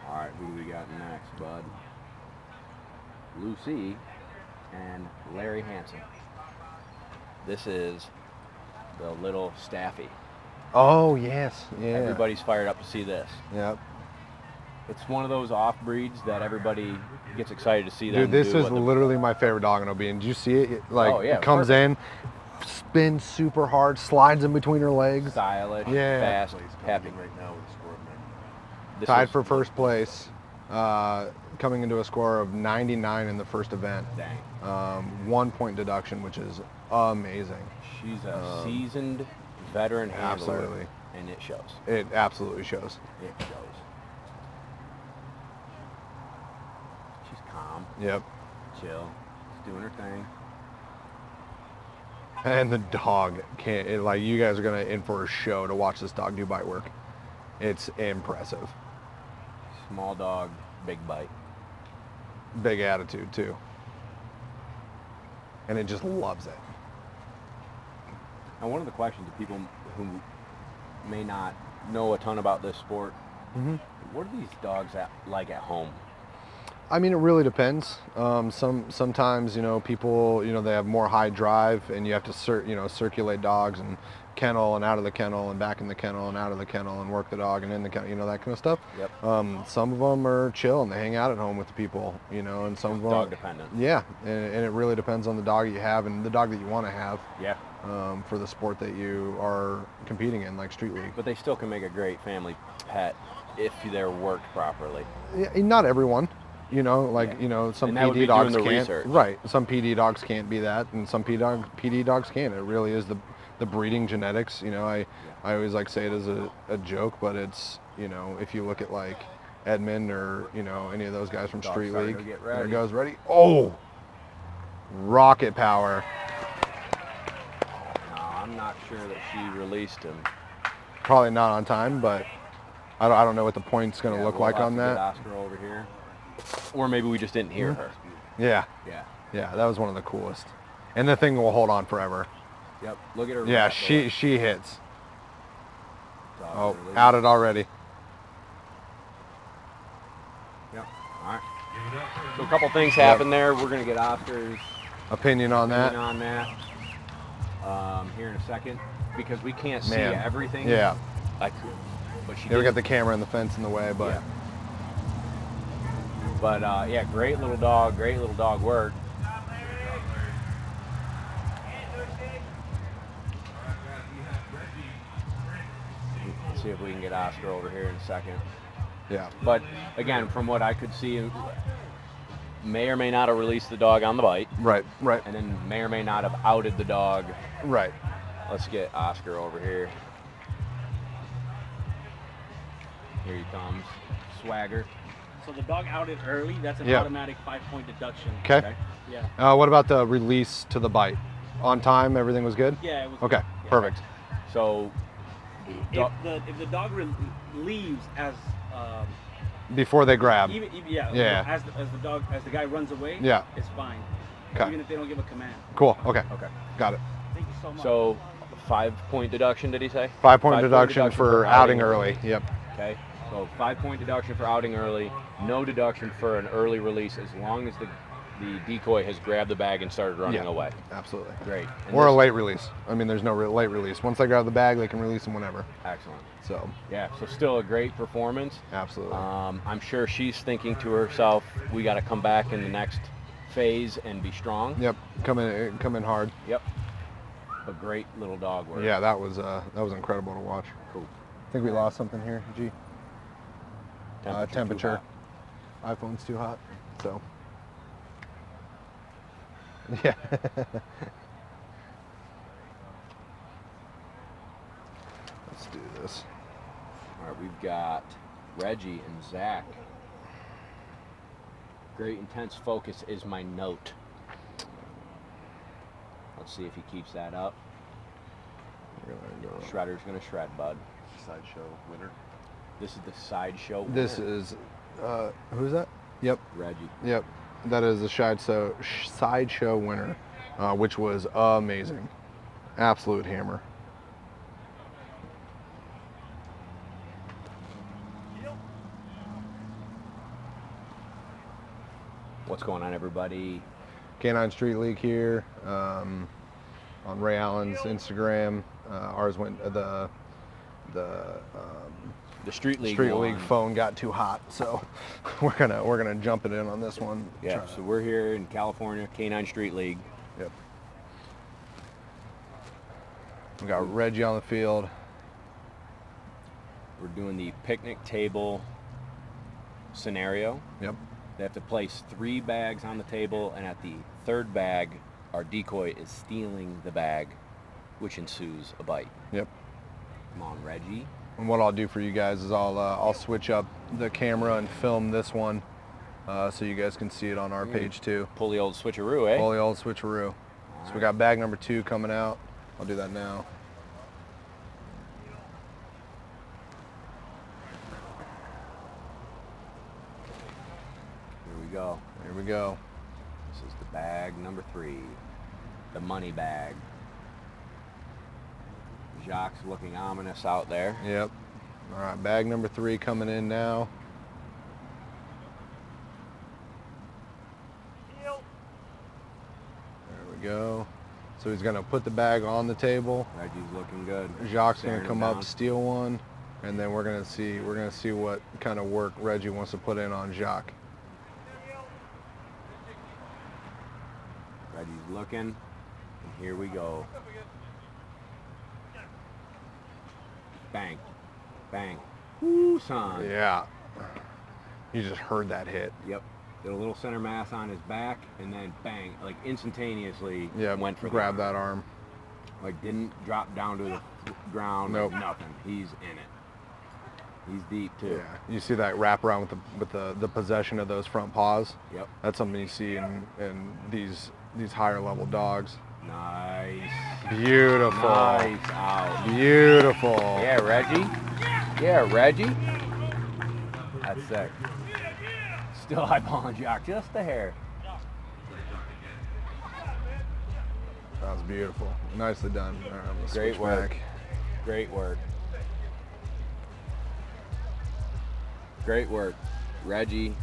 All right, who do we got next, bud? Lucy and Larry Hanson. This is the little Staffy. Oh yes, yeah. Everybody's fired up to see this. Yep. It's one of those off breeds that everybody gets excited to see them. Dude, this is literally my favorite dog in OB. And did you see it? It comes in, spins super hard, slides in between her legs. Stylish, fast, happy. Right now tied for first place, coming into a score of 99 in the first event. Dang. 1 point deduction, which is amazing. She's a seasoned veteran handler. Absolutely. And it shows. It absolutely shows. It shows. She's calm. Yep. Chill. She's doing her thing. And the dog can't, you guys are going to in for a show to watch this dog do bite work. It's impressive. Small dog, big bite. Big attitude too. And it just loves it. Now, one of the questions of people who may not know a ton about this sport, what are these dogs like at home? I mean, it really depends. Sometimes, people, they have more high drive, and you have to circulate dogs and kennel and out of the kennel and back in the kennel and out of the kennel and work the dog and in the kennel, that kind of stuff. Yep. Some of them are chill and they hang out at home with the people, and some of them dog dependent. Yeah, and it really depends on the dog you have and the dog that you want to have. Yeah. For the sport that you are competing in, like street league. But they still can make a great family pet if they're worked properly. Yeah, not everyone. Some PD dogs can't. Research. Right. Some PD dogs can't be that, and some PD dogs can. It really is the breeding genetics. I always say it as a joke, but it's if you look at Edmund or any of those guys from Dog street league. There it goes. Ready? Oh, rocket power. No, I'm not sure that she released him. Probably not on time, but I don't know what the point's going to look like on that. Get Oscar over here. Or maybe we just didn't hear her. Yeah. Yeah. Yeah, that was one of the coolest. And the thing will hold on forever. Yep. Look at her. Yeah, she hits. Dog release. Out it already. Yep. All right. So a couple things happened there. We're gonna get Oscar's opinion on that. Here in a second, because we can't see everything. Yeah. But we got the camera and the fence in the way, but. Yeah. But yeah, great little dog work. Let's see if we can get Oscar over here in a second. Yeah. But again, from what I could see, may or may not have released the dog on the bite. Right, right. And then may or may not have outed the dog. Right. Let's get Oscar over here. Here he comes. Swagger. So the dog outed early. That's an Yeah. automatic 5-point deduction. Okay. Yeah. What about the release to the bite? On time, everything was good? Yeah, it was Okay, good. Yeah. perfect. So If the dog leaves as Before they grab. yeah. As the guy runs away, Yeah. it's fine. Okay. Even if they don't give a command. Cool, okay. Okay. Got it. Thank you so much. So 5-point deduction, did he say? 5-point deduction for outing early. Yep. Okay. So 5-point deduction for outing early. No deduction for an early release as long as the decoy has grabbed the bag and started running away. Absolutely. Great. And Or a this- late release. I mean, there's no late release. Once they grab the bag, they can release them whenever. Excellent. So, Yeah, so still a great performance. absolutely. I'm sure she's thinking to herself, we got to come back in the next phase and be strong. Yep. Come in hard. Yep. But great little dog work. Yeah, that was incredible to watch. Cool. I think we lost something here, G. Temperature. Temperature. iPhone's too hot, so. Yeah. Let's do this. All right, we've got Reggie and Zach. Great intense focus is my note. Let's see if he keeps that up. We're gonna go. Shredder's gonna shred, bud. Sideshow winner. This is the sideshow. This is, who's that? Yep, Reggie. yep. That is the sideshow winner, which was amazing. Absolute hammer. What's going on, everybody? K9 Street League here, on Ray Allen's Instagram. Ours went the Street League. Street won. League phone got too hot, so we're gonna jump it in on this one. Yeah, Try- so we're here in California, K9 Street League. Yep. We got Reggie on the field. We're doing the picnic table scenario. Yep. They have to place 3 bags on the table, and at the 3rd bag, our decoy is stealing the bag, which ensues a bite. Yep. Come on, Reggie. And what I'll do for you guys is I'll switch up the camera and film this one, so you guys can see it on our page too. Pull the old switcheroo, eh? Pull the old switcheroo. So we got bag number 2 coming out. I'll do that now. Here we go. Here we go. This is the bag number 3, the money bag. Jacques looking ominous out there. Yep. All right, bag number 3 coming in now. There we go. So he's gonna put the bag on the table. Reggie's looking good. Jacques Staring gonna come him up, down. steal one, and then we're gonna see what kind of work Reggie wants to put in on Jacques. Reggie's looking, and here we go. Bang, bang. Woo, son. Yeah. You just heard that hit. Yep. Did a little center mass on his back, and then bang, like instantaneously Yeah. went for grab the that arm. Like didn't drop down to the ground. Nope. Nothing. He's in it. He's deep too. Yeah. You see that wrap around with the possession of those front paws. Yep. That's something you see in these higher level dogs. Nice. Beautiful. Nice out. Beautiful. Yeah, Reggie. Yeah, Reggie. That's sick. Still eyeballing Jock, just a hair. That was beautiful. Nicely done. All right, I'm gonna Great switch work. back. Great work. Great work. Reggie's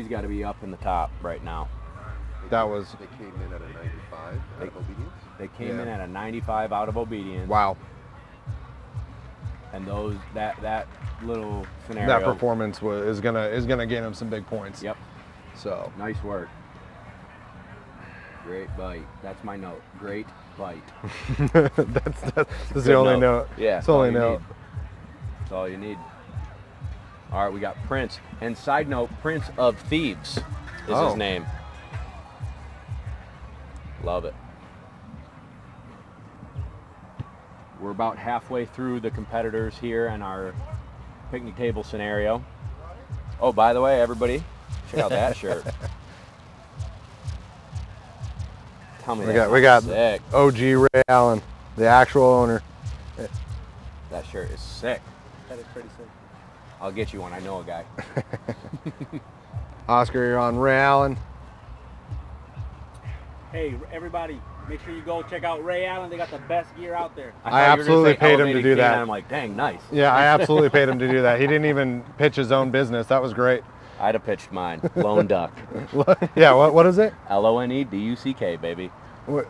got to be up in the top right now. That was They came in at a 95 out of obedience. They came in at a 95 out of obedience. wow. And that little scenario. That performance is gonna gain him some big points. Yep. So nice work. Great bite. That's my note. Great bite. that's the only note. Yeah. It's the only note. That's all you need. All right, we got Prince. And side note, Prince of Thieves is his name. Love it. We're about halfway through the competitors here in our picnic table scenario. Oh, by the way, everybody, check out that shirt. Tell me we got sick. OG Ray Allen, the actual owner. That shirt is sick. That is pretty sick. I'll get you one. I know a guy. Oscar, you're on Ray Allen. Hey, everybody, make sure you go check out Ray Allen. They got the best gear out there. I absolutely paid him to do that. I'm like, dang, nice. Yeah, I absolutely paid him to do that. He didn't even pitch his own business. That was great. I'd have pitched mine. Lone Duck. Yeah, what is it? LONEDUCK, baby. What,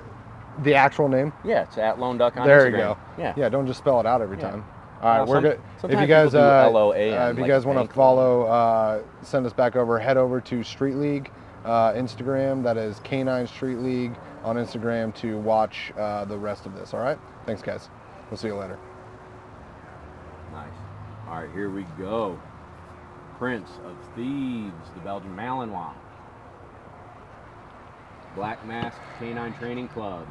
the actual name? Yeah, it's at Lone Duck on there Instagram. you go. Yeah. Yeah, don't just spell it out every time. All right, Well, we're good. If sometimes you guys, people do LOAN, if you like guys want to bank follow, send us back over. Head over to Street League Instagram. That is K9 Street League on Instagram to watch the rest of this. All right. Thanks, guys. We'll see you later. Nice. All right, here we go. Prince of Thieves, the Belgian Malinois. Black Mask K9 Training Club.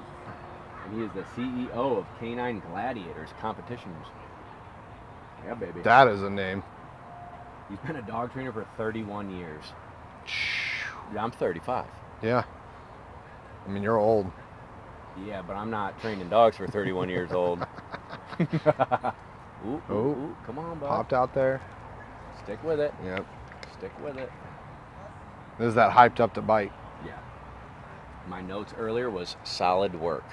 And he is the CEO of K9 Gladiators Competitions. Yeah, baby. That is a name. He's been a dog trainer for 31 years. Yeah, I'm 35. Yeah. I mean, you're old. Yeah, but I'm not training dogs for 31 years old. Ooh, come on, bud. Popped out there. Stick with it. Yep. Stick with it. This is that hyped up to bite. Yeah. My notes earlier was solid work.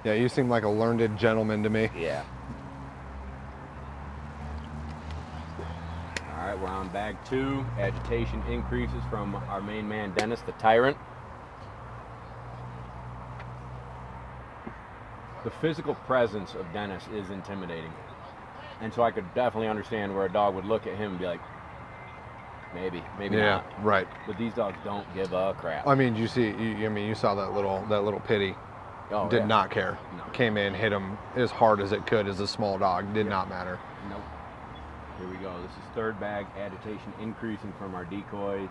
Yeah, you seem like a learned gentleman to me. Yeah. All right, we're on bag 2. Agitation increases from our main man, Dennis the Tyrant. The physical presence of Dennis is intimidating. And so I could definitely understand where a dog would look at him and be like, maybe Yeah, not. right. But these dogs don't give a crap. I mean, you saw that little pitty. Oh, Did yeah. not care. No. Came in, hit him as hard as it could as a small dog. Did not matter. Nope. Here we go. This is third bag. Agitation increasing from our decoy.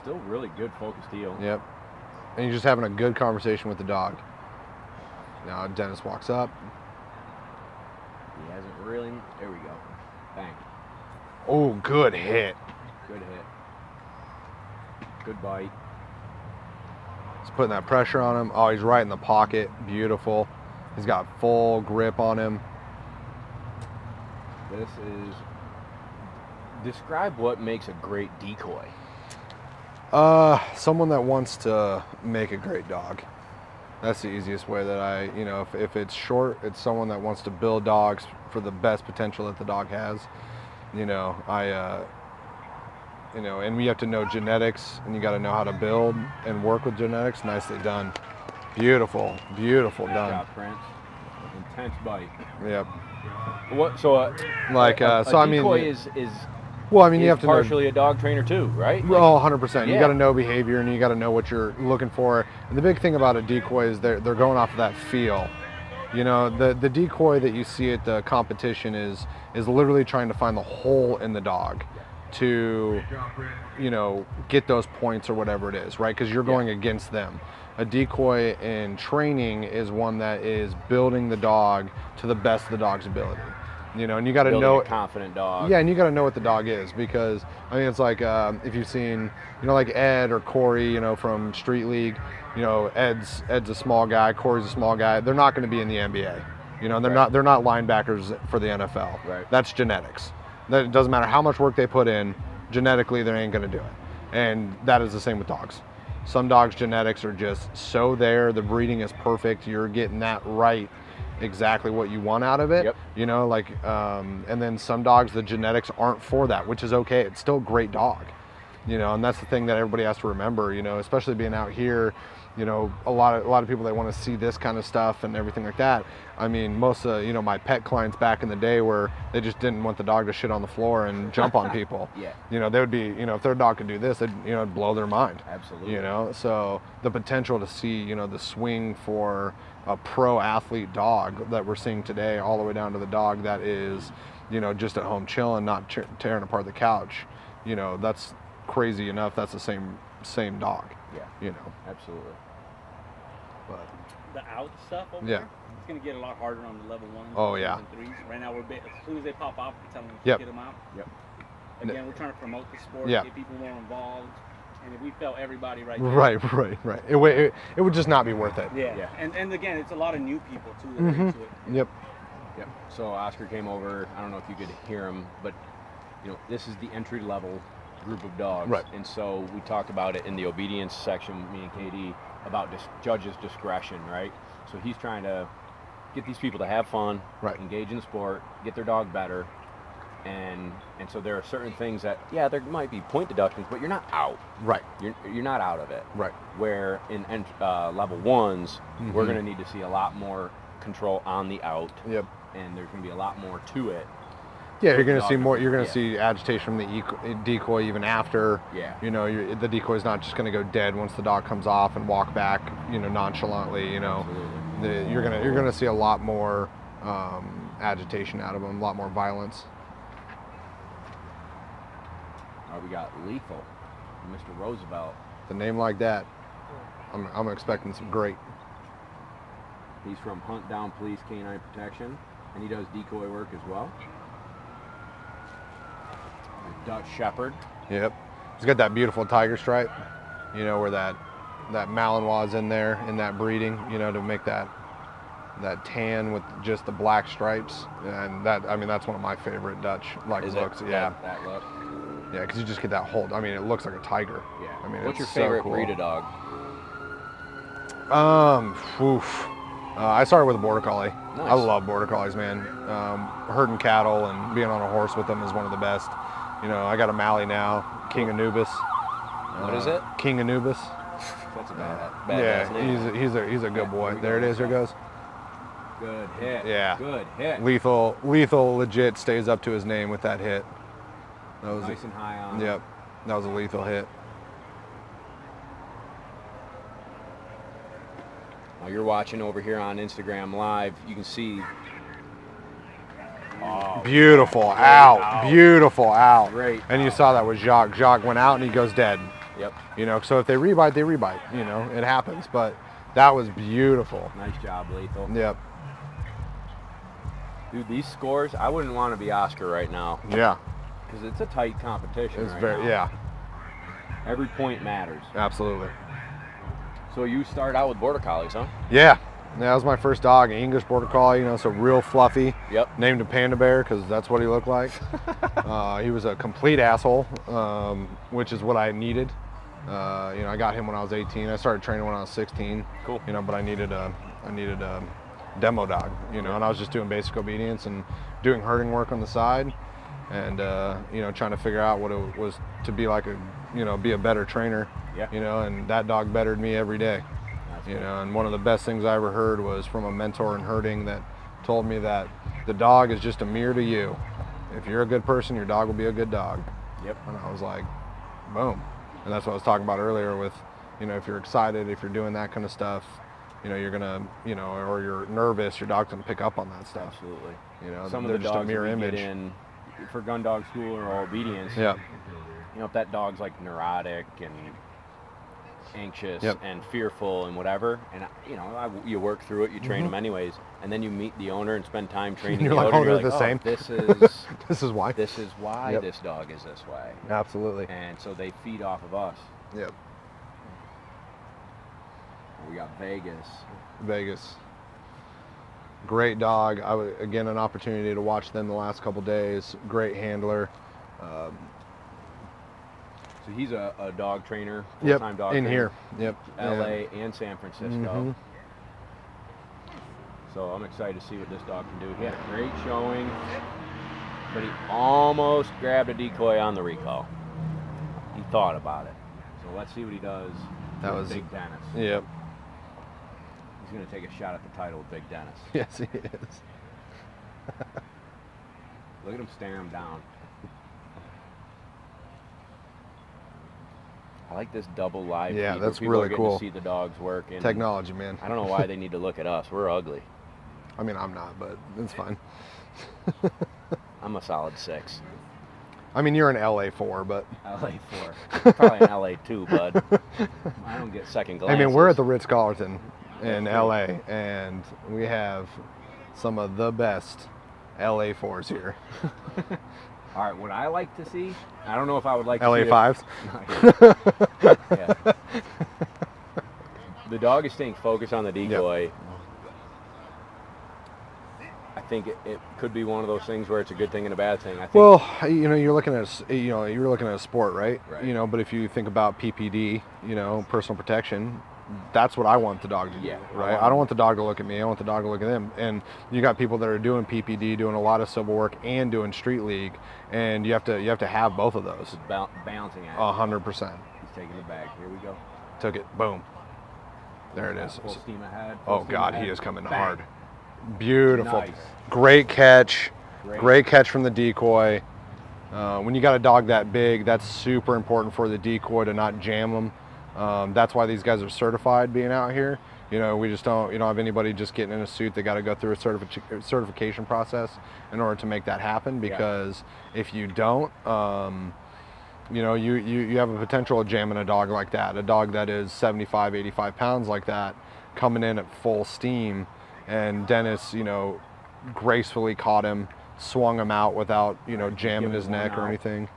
Still really good focused heel. Yep. And you're just having a good conversation with the dog. Now Dennis walks up. He hasn't really. There we go. Bang. Oh, good hit. Good hit. Good bite. He's putting that pressure on him. Oh, he's right in the pocket. Beautiful. He's got full grip on him. This is. Describe what makes a great decoy. Someone that wants to make a great dog. That's the easiest way that I, if it's short, it's someone that wants to build dogs for the best potential that the dog has. And we have to know genetics, and you got to know how to build and work with genetics. Nicely done. Beautiful, beautiful Good done. job, Prince. Intense bite. Yep. What? So, a decoy is well, I mean, you have to partially a dog trainer too, right? Oh, 100%. You Yeah. got to know behavior, and you got to know what you're looking for. And the big thing about a decoy is they're going off of that feel. The decoy that you see at the competition is literally trying to find the hole in the dog to, get those points or whatever it is, right? Because you're going against them. A decoy in training is one that is building the dog to the best of the dog's ability. And you got to know a confident dog. Yeah, and you got to know what the dog is, because it's like if you've seen like Ed or Corey from Street League, Ed's a small guy, Corey's a small guy. They're not going to be in the NBA. They're not linebackers for the NFL. Right. That's genetics. It doesn't matter how much work they put in, genetically they ain't going to do it. And that is the same with dogs. Some dogs' genetics are just so there, the breeding is perfect, you're getting that right, exactly what you want out of it. Yep. And then some dogs, the genetics aren't for that, which is okay. It's still a great dog. you know, and that's the thing that everybody has to remember, you know, especially being out here. You know, a lot of people that want to see this kind of stuff and everything like that. I mean, most of, you know, my pet clients back in the day where they just didn't want the dog to shit on the floor and jump on people. Yeah. You know, they would be, you know, if their dog could do this, they'd, you know, it'd blow their mind. Absolutely. You know, so the potential to see, you know, the swing for a pro athlete dog that we're seeing today, all the way down to the dog that is, you know, just at home chilling, not tearing apart the couch. You know, that's crazy enough. That's the same dog. Yeah. You know. Absolutely. But The out stuff over Yeah. there, it's going to get a lot harder on the level 1s, Oh, 2s, yeah. and 3s. Right now, as soon as they pop off, we're telling them to Yep. get them out. Yep. Again, we're trying to promote the sport, Yeah. get people more involved. And if we felt everybody right Right. It would just not be worth it. Yeah. Yeah. And again, it's a lot of new people, too, that Mm-hmm. are into it. Yep. Yep. So Oscar came over. I don't know if you could hear him, but you know, this is the entry level group of dogs. Right. And so we talked about it in the obedience section, me and KD, about judges' discretion, right? So he's trying to get these people to have fun, Right. engage in the sport, get their dog better, and so there are certain things that, yeah, there might be point deductions, but you're not out. Right. You're not out of it. Right. Where in level 1s, we're Mhm. going to need to see a lot more control on the out, Yep. and there's going to be a lot more to it. Yeah, you're With going the to see dog. more. You're going to Yeah. see agitation from the decoy even after. Yeah. You know, the decoy is not just going to go dead once the dog comes off and walk back. You know, nonchalantly. You know, Absolutely. you're gonna see a lot more agitation out of them, a lot more violence. We got Lethal, Mr. Roosevelt. The name like that, I'm expecting some great. He's from Hunt Down Police Canine Protection, and he does decoy work as well. Dutch Shepherd. Yep. He's got that beautiful tiger stripe. You know, where that Malinois in there in that breeding. You know, to make that tan with just the black stripes, and that's one of my favorite Dutch Is looks. it? Yeah. That look. Yeah, because you just get that whole. I mean, it looks like a tiger. Yeah. I mean, what's your it's so favorite cool. breed of dog? I started with a border collie. Nice. I love border collies, man. Herding cattle and being on a horse with them is one of the best. You know, I got a Mally now, King Anubis. What is it? King Anubis. That's a bad Yeah, name. he's a good boy. There it is. There it goes. Good hit. Yeah. Good hit. Lethal, legit stays up to his name with that hit. That was Nice and high on. Yep, that was a lethal hit. Now you're watching over here on Instagram Live. You can see. Oh, Beautiful great out, beautiful out. Great And you out. saw that with Jacques. Jacques went out and he goes dead. Yep. You know, so if they rebite, they rebite. You know, it happens. But that was beautiful. Nice job, Lethal. Yep. Dude, these scores, I wouldn't want to be Oscar right now Yeah. because it's a tight competition. It's right very now. yeah. Every point matters. Absolutely. So you start out with border collies, huh? Yeah. That was my first dog, an English border collie. You know, so real fluffy. Yep. Named him Panda Bear because that's what he looked like. He was a complete asshole, which is what I needed. You know, I got him when I was 18. I started training when I was 16. Cool. You know, but I needed a demo dog. You know, and I was just doing basic obedience and doing herding work on the side, and you know, trying to figure out what it was to be like be a better trainer. Yeah. You know, and that dog bettered me every day. That's You good. know, and one of the best things I ever heard was from a mentor in herding that told me that the dog is just a mirror to you. If you're a good person, your dog will be a good dog. Yep. And I was like, boom. And that's what I was talking about earlier with, you know, if you're excited, if you're doing that kind of stuff, you know, you're gonna, you know, or you're nervous, your dog's gonna pick up on that stuff. Absolutely. You know, Some they're of the just dogs a mirror that we image. get in for gun dog school or obedience. Yeah. You know, if that dog's like neurotic and anxious Yep. and fearful and whatever, and you know, you work through it, you train them anyways, and then you meet the owner and spend time training You're the like, owner. oh, they're the same. This is This is why. this is why Yep. this dog is this way, Absolutely. and so they feed off of us. Yep. We got Vegas. Vegas. Great dog. Again, an opportunity to watch them the last couple days. Great handler. So he's a dog trainer, Yep. full-time dog In trainer, here. Yep. LA and San Francisco. Mhm. So I'm excited to see what this dog can do. He had a great showing, but he almost grabbed a decoy on the recall. He thought about it. So let's see what he does That with was Big Dennis. Yep. He's going to take a shot at the title with Big Dennis. Yes, he is. Look at him staring him down. I like this double live Yeah, feed that's where people really are getting cool. to see the dogs work. And Technology, man. I don't know why they need to look at us. We're ugly. I mean, I'm not, but it's fine. I'm a solid 6. I mean, you're an LA 4, but LA 4. Probably an LA 2, bud. I don't get second glances. I mean, we're at the Ritz-Carlton in LA, and we have some of the best LA 4s here. All right, what I like to see, I don't know if I would like to LA see 5s? Yeah. The dog is staying focused on the decoy. Yep. I think it could be one of those things where it's a good thing and a bad thing. I think. Well, you know, you're looking at you're looking at a sport, right? Right. You know, but if you think about PPD, you know, personal protection, that's what I want the dog to do, Yeah, right? I don't want the dog to look at me. I want the dog to look at them. And you got people that are doing PPD, doing a lot of civil work, and doing street league, and you have to have both of those. It's balancing act. 100%. He's taking the bag. Here we go. Took it. Boom. There it is. Full steam ahead. Oh God, he is coming hard. Beautiful. Nice. Great catch. Great. Great catch from the decoy. When you got a dog that big, that's super important for the decoy to not jam them. That's why these guys are certified being out here. You know, we just don't have anybody just getting in a suit. They got to go through a certification process in order to make that happen, because if you don't, you know, you have a potential of jamming a dog like that. A dog that is 75, 85 pounds like that, coming in at full steam, and Dennis, you know, gracefully caught him, swung him out without, you know, jamming his neck or anything.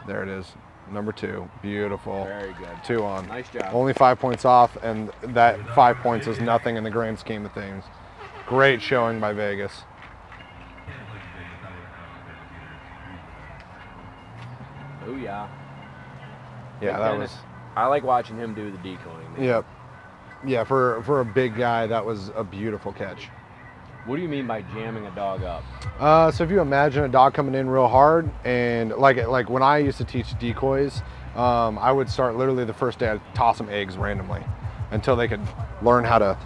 There it is. Number 2. Beautiful. Very good. 2 on. Nice job. Only 5 points off, and that 5 points is nothing in the grand scheme of things. Great showing by Vegas. Oh yeah. Yeah, that was. I like watching him do the decoying. Man. Yep. Yeah, for a big guy, that was a beautiful catch. What do you mean by jamming a dog up? So if you imagine a dog coming in real hard, and like when I used to teach decoys, I would start literally the first day, I'd toss them eggs randomly until they could learn how to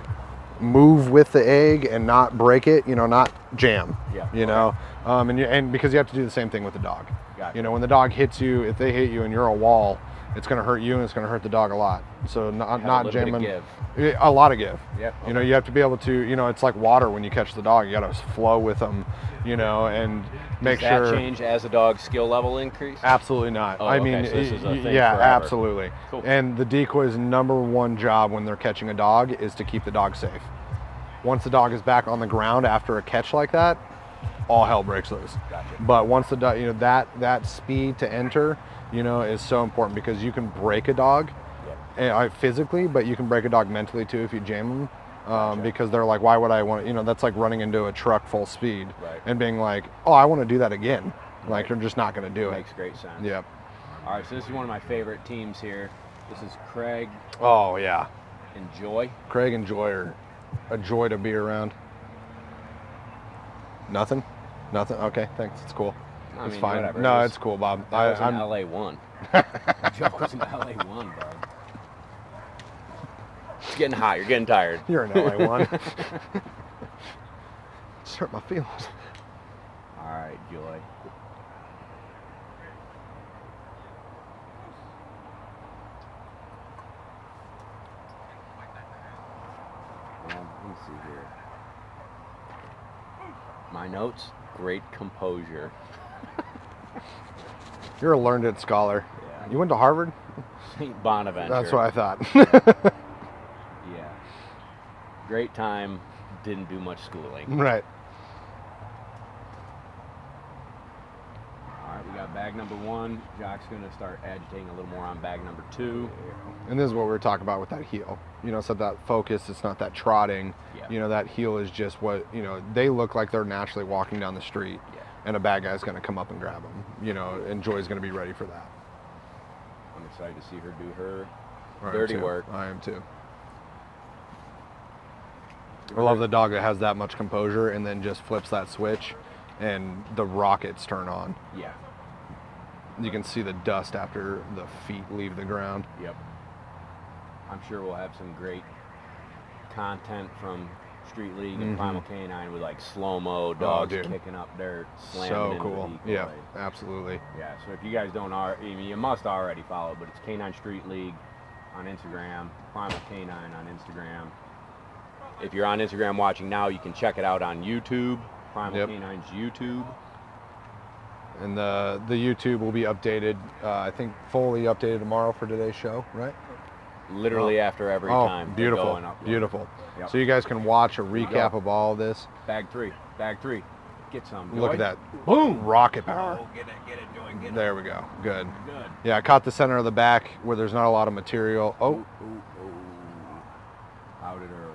move with the egg and not break it, you know, not jam. Yeah. You know, and because you have to do the same thing with the dog. Gotcha. You know, when the dog hits you, if they hit you and you're a wall, it's going to hurt you and it's going to hurt the dog a lot. So not jamming. A lot of give. Yep. Okay. You know, you have to be able to, you know, it's like water when you catch the dog. You got to flow with them, you know, and make sure. Does that change as a dog's skill level increase? Absolutely not. Oh, I okay, mean, so this is a thing yeah, forever. absolutely. Cool. And the decoy's #1 job when they're catching a dog is to keep the dog safe. Once the dog is back on the ground after a catch like that, all hell breaks loose. Gotcha. But once the dog, you know, that speed to enter, you know, is so important, because you can break a dog physically, but you can break a dog mentally too if you jam them. Gotcha. Because they're like, why would I want to, you know, that's like running into a truck full speed Right. and being like, oh, I want to do that again. Like, they're just not going to do it. Makes great sense. Yep. All right, so this is one of my favorite teams here. This is Craig Oh, yeah. and Joy. Craig and Joy are a joy to be around. Nothing? Nothing? Okay, thanks. It's cool. I It's mean, fine. whatever. No, It was- it's cool, Bob. That was an I'm LA1. Joke was an LA1, bro. It's getting hot. You're getting tired. You're an LA1. Just hurt my feelings. All right, Joy. Let me see here. My notes, great composure. You're a learned scholar. Yeah. You went to Harvard? St. Bonaventure. That's what I thought. Yeah. Great time, didn't do much schooling. Right. All right, we got bag number 1. Jock's going to start agitating a little more on bag number 2. And this is what we were talking about with that heel. You know, so that focus, it's not that trotting. Yeah. You know, that heel is just what, you know, they look like they're naturally walking down the street. Yeah. And a bad guy's going to come up and grab them. You know, and Joy's going to be ready for that. I'm excited to see her do her I am dirty too. work. I am too. I love the dog that has that much composure and then just flips that switch and the rockets turn on. Yeah. you can see the dust after the feet leave the ground. Yep. I'm sure we'll have some great content from Street League and Primal K9 with like slow-mo dogs kicking up dirt, slamming So into cool. the decoy. Yeah, absolutely. Yeah, so if you guys don't already, I mean, you must already follow, but it's K9 Street League on Instagram, Primal K9 on Instagram. If you're on Instagram watching now, you can check it out on YouTube, Primal K9's YouTube. And the YouTube will be updated, I think fully updated tomorrow for today's show, right? Literally after every time. Beautiful, they go and upload. beautiful. Yep. So you guys can watch a recap of all of this. Bag three, get some. Look Joy. at that, boom, rocket power. Oh, get it, Joy, get it. There we go, good. Good. Yeah, I caught the center of the back where there's not a lot of material. Oh, Out it early.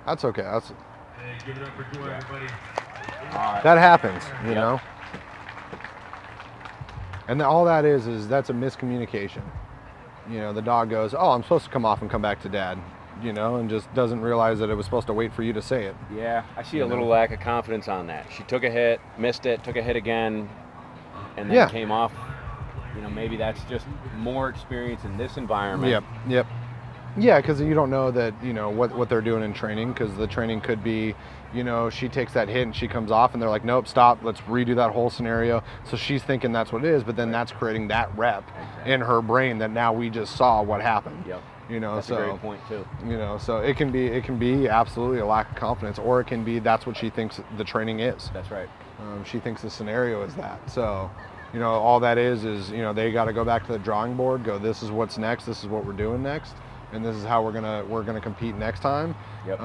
that's okay. That's Hey, give it up for Joy, everybody. All right. that happens, you know. And all that is that's a miscommunication. You know, the dog goes, "Oh, I'm supposed to come off and come back to dad," you know, and just doesn't realize that it was supposed to wait for you to say it. Yeah, I see a little lack of confidence on that. She took a hit, missed it, took a hit again, and then came off. You know, maybe that's just more experience in this environment. Yep. Yeah, because you don't know that, you know, what they're doing in training, because the training could be, you know, she takes that hit and she comes off and they're like, nope, stop, let's redo that whole scenario. So she's thinking that's what it is, but then that's creating that rep in her brain that now we just saw what happened. Yep. You know, That's so a great point too. You know, so it can be absolutely a lack of confidence, or it can be that's what she thinks the training is. That's right. She thinks the scenario is that. So, you know, all that is you know, they got to go back to the drawing board, go, this is what's next, this is what we're doing next, and this is how we're gonna compete next time. Yep.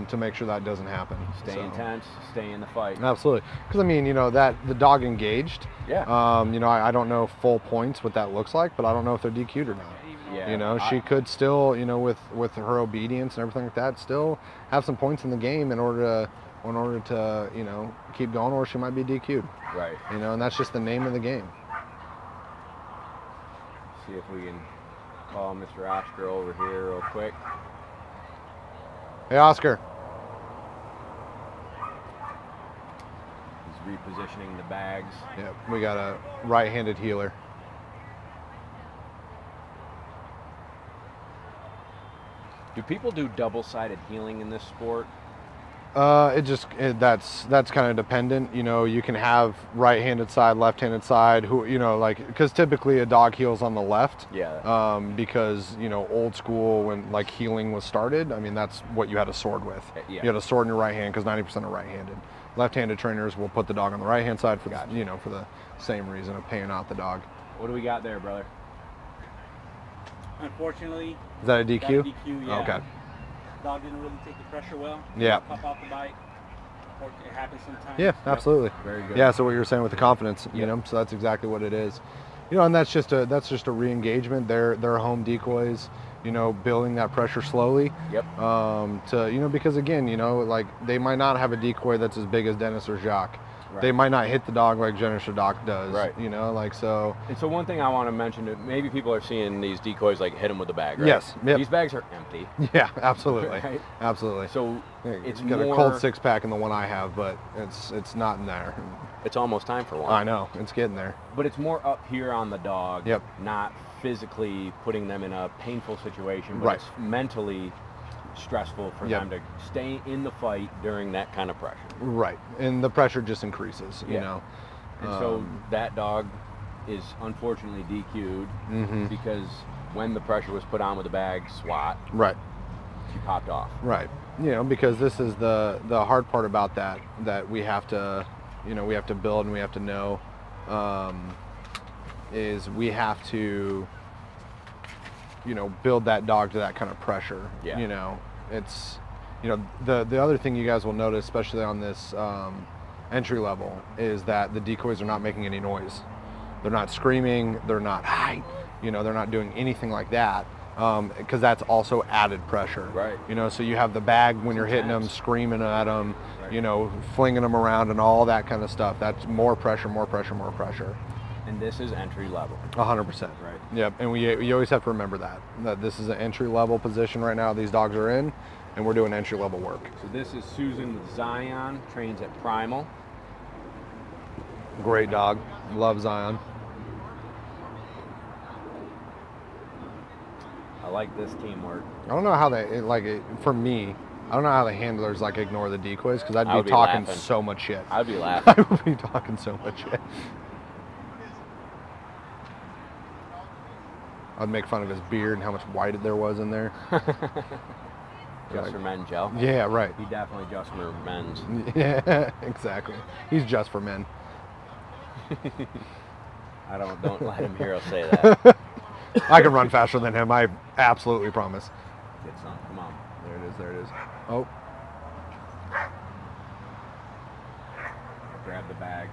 To make sure that doesn't happen. Stay intense, stay in the fight. Absolutely, because I mean, you know, that the dog engaged. Yeah. You know, I don't know full points what that looks like, but I don't know if they're DQ'd or not. Yeah. You know, she could still, you know, with her obedience and everything like that, still have some points in the game in order to, you know, keep going, or she might be DQ'd. Right. You know, and that's just the name of the game. See if we can call Mr. Oscar over here real quick. Hey, Oscar. He's repositioning the bags. Yep, we got a right-handed healer. Do people do double-sided healing in this sport? That's kind of dependent. You know, you can have right-handed side, left-handed side. Who, you know, like, because typically a dog heals on the left. Yeah. Because, you know, old school when like healing was started, I mean, that's what you had a sword with. Yeah. You had a sword in your right hand because 90% are right-handed. Left-handed trainers will put the dog on the right-hand side for you know, for the same reason of paying out the dog. What do we got there, brother? Unfortunately, Is that a DQ? that DQ, yeah. Okay. Dog didn't really take the pressure well. Yeah. Pop off the bite. It happens sometimes. Yeah, absolutely. Very good. Yeah, so what you were saying with the confidence, you Yep. know, so that's exactly what it is. You know, and that's just a re-engagement. They're home decoys, you know, building that pressure slowly. Yep. To, you know, because again, you know, like they might not have a decoy that's as big as Dennis or Jacques. Right. They might not hit the dog like Dennis or Doc does. Right. You know, like so. And so one thing I want to mention, that maybe people are seeing these decoys like hit them with a bag, right? Yes. Yep. These bags are empty. Yeah, absolutely. Right? Absolutely. So Yeah, it's got more, a cold 6-pack in the one I have, but it's not in there. It's almost time for one. I know, it's getting there. But it's more up here on the dog. Yep. Not physically putting them in a painful situation, but Right. it's mentally stressful for Yep. them to stay in the fight during that kind of pressure. Right, and the pressure just increases. You Yeah. know. And so that dog is unfortunately DQ'd because when the pressure was put on with the bag, SWAT, Right. she popped off. Right. You know, because this is the hard part about that we have to, you know, we have to build and we have to know, is we have to, you know, build that dog to that kind of pressure. Yeah. You know, it's, you know, the other thing you guys will notice, especially on this entry level, is that the decoys are not making any noise. They're not screaming. They're not, hi, you know, they're not doing anything like that. Because that's also added pressure. Right. You know, so you have the bag when you're hitting them, screaming at them, you know, flinging them around and all that kind of stuff. That's more pressure, more pressure, more pressure. And this is entry level. 100%. Right. Yep. And you always have to remember that this is an entry level position right now these dogs are in, and we're doing entry-level work. So this is Susan with Zion, trains at Primal. Great dog. Love Zion. I like this teamwork. I don't know how for me, I don't know how the handlers like ignore the decoys, because I I'd would be be talking laughing. so much shit. I'd be laughing. I would be talking so much shit. I'd make fun of his beard and how much white there was in there. Just for men, Joe. Yeah, right. He definitely just for men's. Yeah, exactly. He's just for men. Don't let him hear us say that. I can run faster than him. I absolutely promise. Get some. Come on. There it is. There it is. Oh. Grab the bag.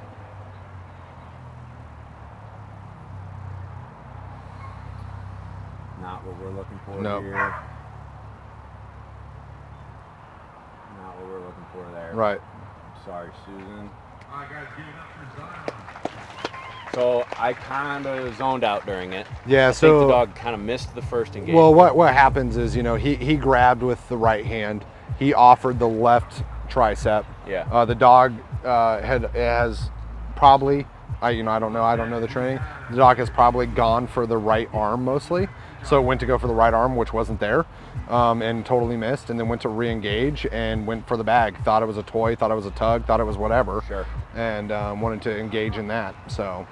Not what we're looking for Nope. here. Not what we're looking for there. Right. Sorry, Susan. All right, guys, give it up for Zion. So I kind of zoned out during it. Yeah, I so think the dog kind of missed the first engagement. well, what happens is, he grabbed with the right hand. He offered the left tricep. Yeah. The dog has probably, I don't know the training. The dog has probably gone for the right arm mostly. So it went to go for the right arm, which wasn't there, and totally missed, and then went to re-engage and went for the bag. Thought it was a toy, thought it was a tug, thought it was whatever. Sure. And wanted to engage in that. So,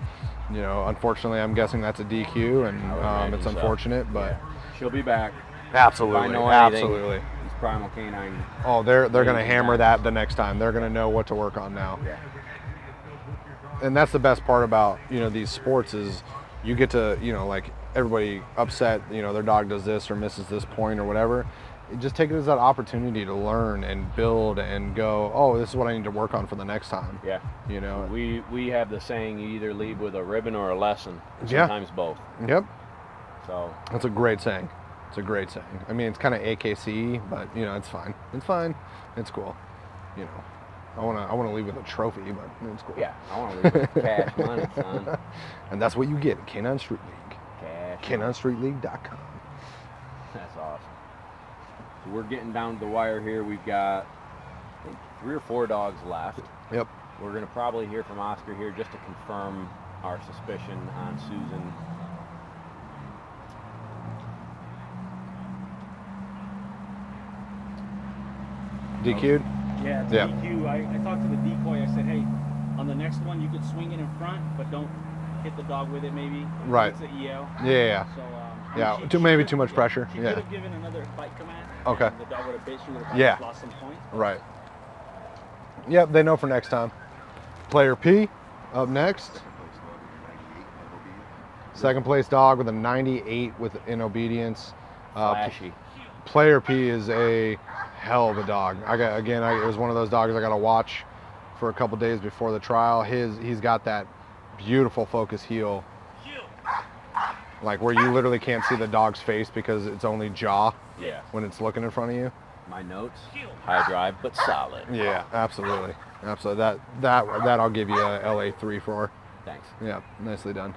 unfortunately, I'm guessing that's a DQ, and it's so. unfortunate, but Yeah. She'll be back. absolutely, If I know anything, absolutely. These Primal Canine. Oh, they're going to Anything hammer back. that the next time. They're going to know what to work on now. Yeah. And that's the best part about these sports is you get to like everybody upset their dog does this or misses this point or whatever. You just take it as that opportunity to learn and build and go, oh, this is what I need to work on for the next time. Yeah. We have the saying, you either leave with a ribbon or a lesson. Yeah. Sometimes both. Yep. So That's a great saying. It's a great saying. I mean, it's kind of AKC, but it's fine. It's fine. It's cool. I want to leave with a trophy, but it's cool. yeah, I want to leave with cash money, son. And that's what you get at K9 Street League. Cash. K9StreetLeague.com. That's awesome. So we're getting down to the wire here. We've got, I think, 3 or 4 dogs left. Yep. We're going to probably hear from Oscar here just to confirm our suspicion on Susan. DQ'd? Yeah, it's Yeah. DQ. I talked to the decoy. I said, hey, on the next one, you could swing it in front, but don't hit the dog with it maybe. Right. It's an EL. Yeah. So, Yeah, she maybe could- too much pressure, She yeah. could have given another fight command. Okay. And the dog would have bit. She would have Yeah. lost some points. Right. Yep, they know for next time. Player P up next. Second place dog with a 98 in obedience. Flashy. Player P is a hell of a dog. It was one of those dogs I got to watch for a couple days before the trial. He's got that beautiful focus heel, like where you literally can't see the dog's face because it's only jaw Yeah. when it's looking in front of you. My notes, high drive, but solid. Yeah, absolutely. Absolutely. That I'll give you a LA3 for. Thanks. Yeah, nicely done.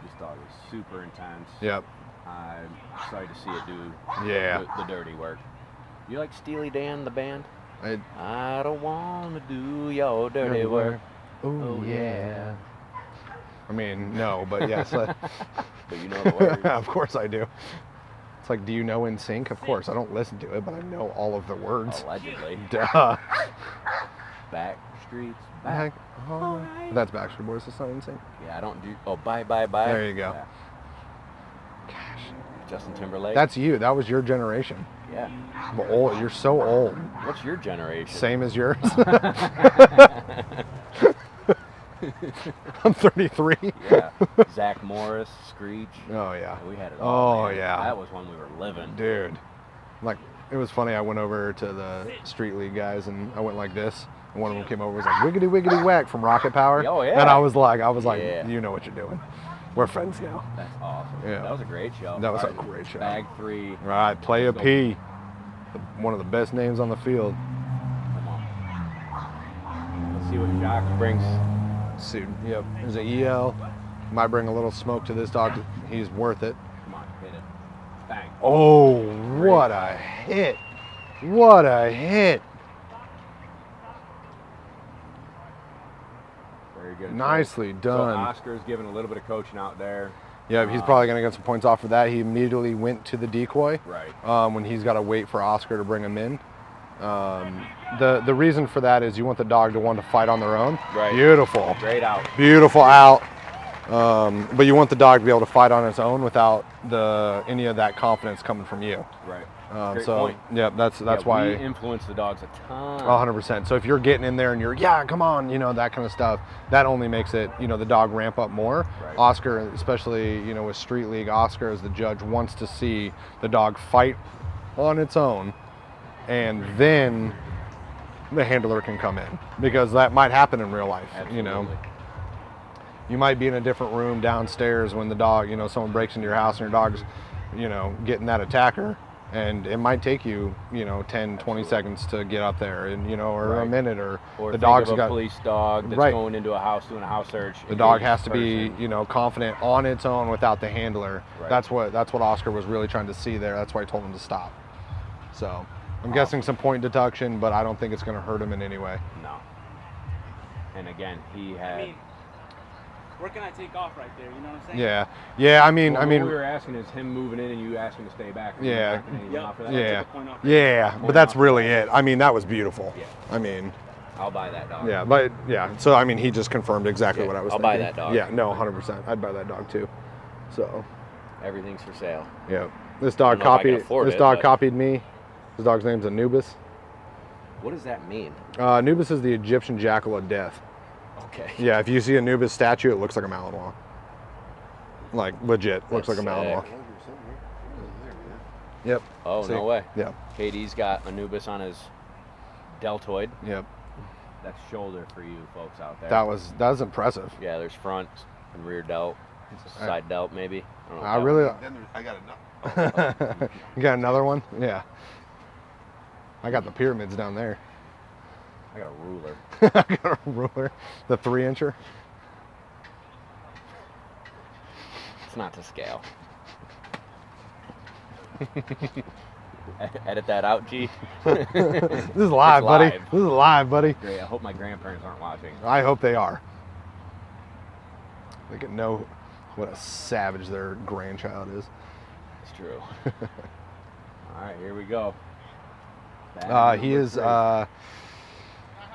This dog is super intense. Yep. I'm excited to see it do Yeah. the dirty work. You like Steely Dan, the band? I, I don't want to do your dirty work. Oh, yeah. I mean, no, but yes. But you know the words. Of course I do. It's like, do you know In Sync? Of course. I don't listen to it, but I know all of the words. Allegedly. Duh. Back streets back. Oh, that's Backstreet Boys. It's not In Sync. Yeah, I don't do. Oh, bye, bye, bye. There you go. Yeah. Gosh. Justin Timberlake. That's you. That was your generation. yeah. I'm old. You're so old. What's your generation? Same as yours. I'm 33. Yeah. Zach Morris, Screech. Oh, yeah. We had it all. Oh, man. yeah. That was when we were living. Dude. Like, it was funny. I went over to the Street League guys and I went like this. And one of them came over and was like, wiggity, wiggity, whack from Rocket Power. Oh, yeah. And I was like, Yeah. you know what you're doing. We're friends now. That's awesome. Yeah. That was a great show. That was All a great show. Bag 3. All right, Play a P. One of the best names on the field. Come on. Let's see what Jacques brings. Suit. Yep. There's an EL. Might bring a little smoke to this dog. He's worth it. Come on, hit it. Bang. Oh, what a hit. What a hit. Very good. Nicely So done. Oscar's giving a little bit of coaching out there. Yeah, he's probably going to get some points off for that. He immediately went to the decoy. Right. When he's got to wait for Oscar to bring him in. The reason for that is you want the dog to want to fight on their own. Right. Beautiful. Great out. Beautiful out. But you want the dog to be able to fight on its own without any of that confidence coming from you. Right. Great So point. yeah, that's why. We influence the dogs a ton. 100%. So if you're getting in there and you're, yeah, come on, that kind of stuff, that only makes it, the dog ramp up more. Right. Oscar, especially, with Street League, Oscar as the judge wants to see the dog fight on its own, and then the handler can come in, because that might happen in real life. Absolutely. You might be in a different room downstairs when the dog, someone breaks into your house and your dog's, getting that attacker. And it might take you, 10, 20 seconds to get up there, and or Right. a minute, or Or the think dog's of a got police dog that's Right. going into a house doing a house search. the dog engage has to be, person. confident on its own without the handler. Right. That's what Oscar was really trying to see there. That's why I told him to stop. So I'm guessing some point deduction, but I don't think it's going to hurt him in any way. No. And again, he had. I mean, where can I take off right there? You know what I'm saying? Yeah. I Well, mean, what we were asking is him moving in and you asking to stay back. Yeah. Backing anything Yep. off of that. Yeah. Took a point off. Yeah, but that's really it. I mean, that was beautiful. Yeah. I mean, I'll buy that dog. yeah, but yeah. So I mean, he just confirmed exactly Yeah, what I was I'll thinking. buy that dog. Yeah, no, 100%. I'd buy that dog too. So. Everything's for sale. Yeah, this dog I don't know if I can copied. afford This it, dog but- copied me. This dog's name's Anubis. What does that mean? Anubis is the Egyptian jackal of death. Okay. Yeah, if you see Anubis statue, it looks like a Malinois. Like legit, looks like That's a Malinois. sick. Yep. Oh, See? no way. Yeah. KD's got Anubis on his deltoid. Yep. That's shoulder for you folks out there. That was impressive. Yeah, there's front and rear delt. Side delt, maybe. I don't know I what really. Then I got enough. You got another one? Yeah. I got the pyramids down there. I got a ruler. I got a ruler, the 3-incher. It's not to scale. Edit that out, G. This is live, It's buddy. live. This is live, buddy. Great. I hope my grandparents aren't watching. I hope they are. They can know what a savage their grandchild is. It's true. All right, here we go. He is, I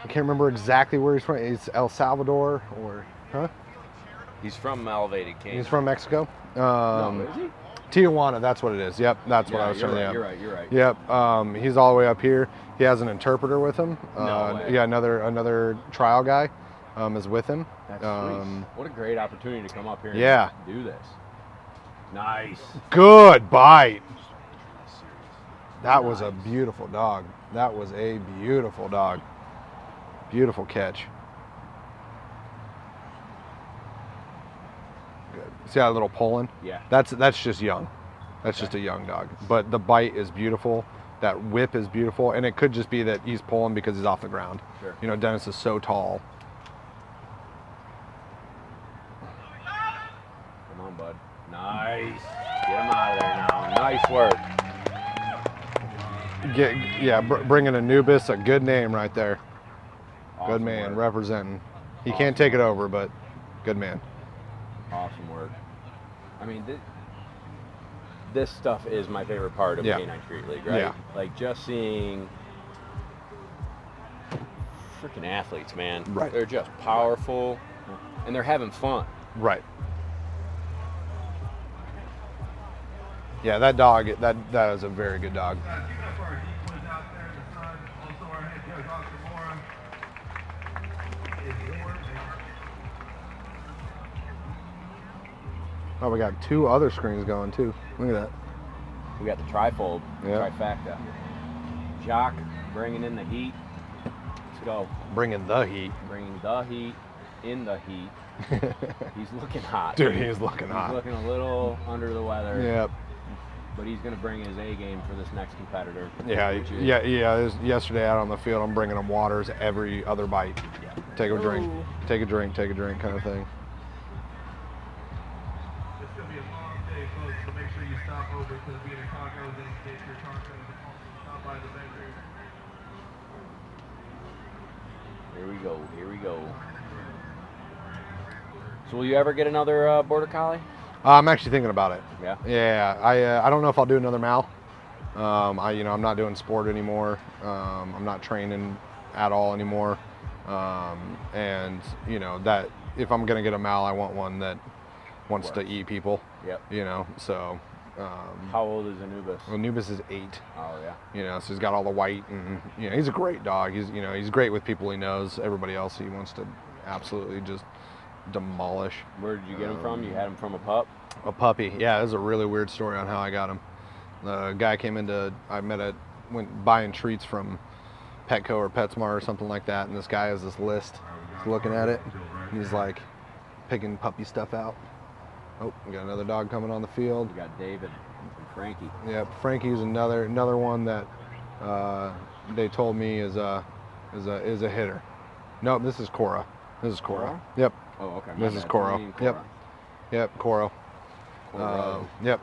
can't remember exactly where he's from. It's El Salvador or, huh? He's from Elevated King. He's from Mexico. No, is he? Tijuana, that's what it is. Yep, that's what I was you're trying right, to You're right. Yep, he's all the way up here. He has an interpreter with him. No way. Yeah, another trial guy is with him. That's sweet. What a great opportunity to come up here Yeah. and do this. Nice. Good bite. That was a beautiful dog. That was a beautiful dog. Beautiful catch. Good. See that little pulling? Yeah. That's just young. That's just a young dog. But the bite is beautiful. That whip is beautiful. And it could just be that he's pulling because he's off the ground. Sure. Dennis is so tall. Come on, bud. Nice. Get him out of there now. Nice work. Bringing Anubis, a good name right there. Awesome Good man, work. representing. He Awesome can't take it over, but good man. Awesome work. I mean, this stuff is my favorite part of Yeah. K9 Street League, right? Yeah. Like just seeing freaking athletes, man. Right. They're just powerful, and they're having fun. Right. Yeah, that dog, that is a very good dog. Oh, we got 2 other screens going too. Look at that. We got the trifold, Yeah. trifecta. Jock bringing in the heat. Let's go. Bringing the heat. Bringing the heat in the heat. He's looking hot. Dude, he's looking hot. He's looking a little under the weather. Yep. But he's going to bring his A game for this next competitor. Yeah, which is- yeah. It was yesterday out on the field, I'm bringing him waters every other bite. Yeah. Take a drink, Ooh. take a drink, take a drink kind of thing. It's going to be a long day, folks, so make sure you stop over to the Bean and Tacos. by the vendor. Here we go. Here we go. So will you ever get another border collie? I'm actually thinking about it. Yeah. Yeah, I don't know if I'll do another Mal. I'm not doing sport anymore. I'm not training at all anymore. And that if I'm gonna get a Mal, I want one that wants to eat people. Yep. So. How old is Anubis? Anubis is 8. Oh yeah. So he's got all the white, and he's a great dog. He's great with people he knows. Everybody else he wants to absolutely just demolish. Where did you get him from? You had him from a pup? A puppy. Yeah, there's a really weird story on how I got him. The guy went buying treats from Petco or PetSmart or something like that, and this guy has this list. He's looking at it, and he's like picking puppy stuff out. Oh, we got another dog coming on the field. We got David and Frankie. Yep, Frankie's another one that they told me is a hitter. No, this is Cora. This is Cora. Cora? Yep. Oh, okay. This is Cora. Yep, Cora. Cora. Yep.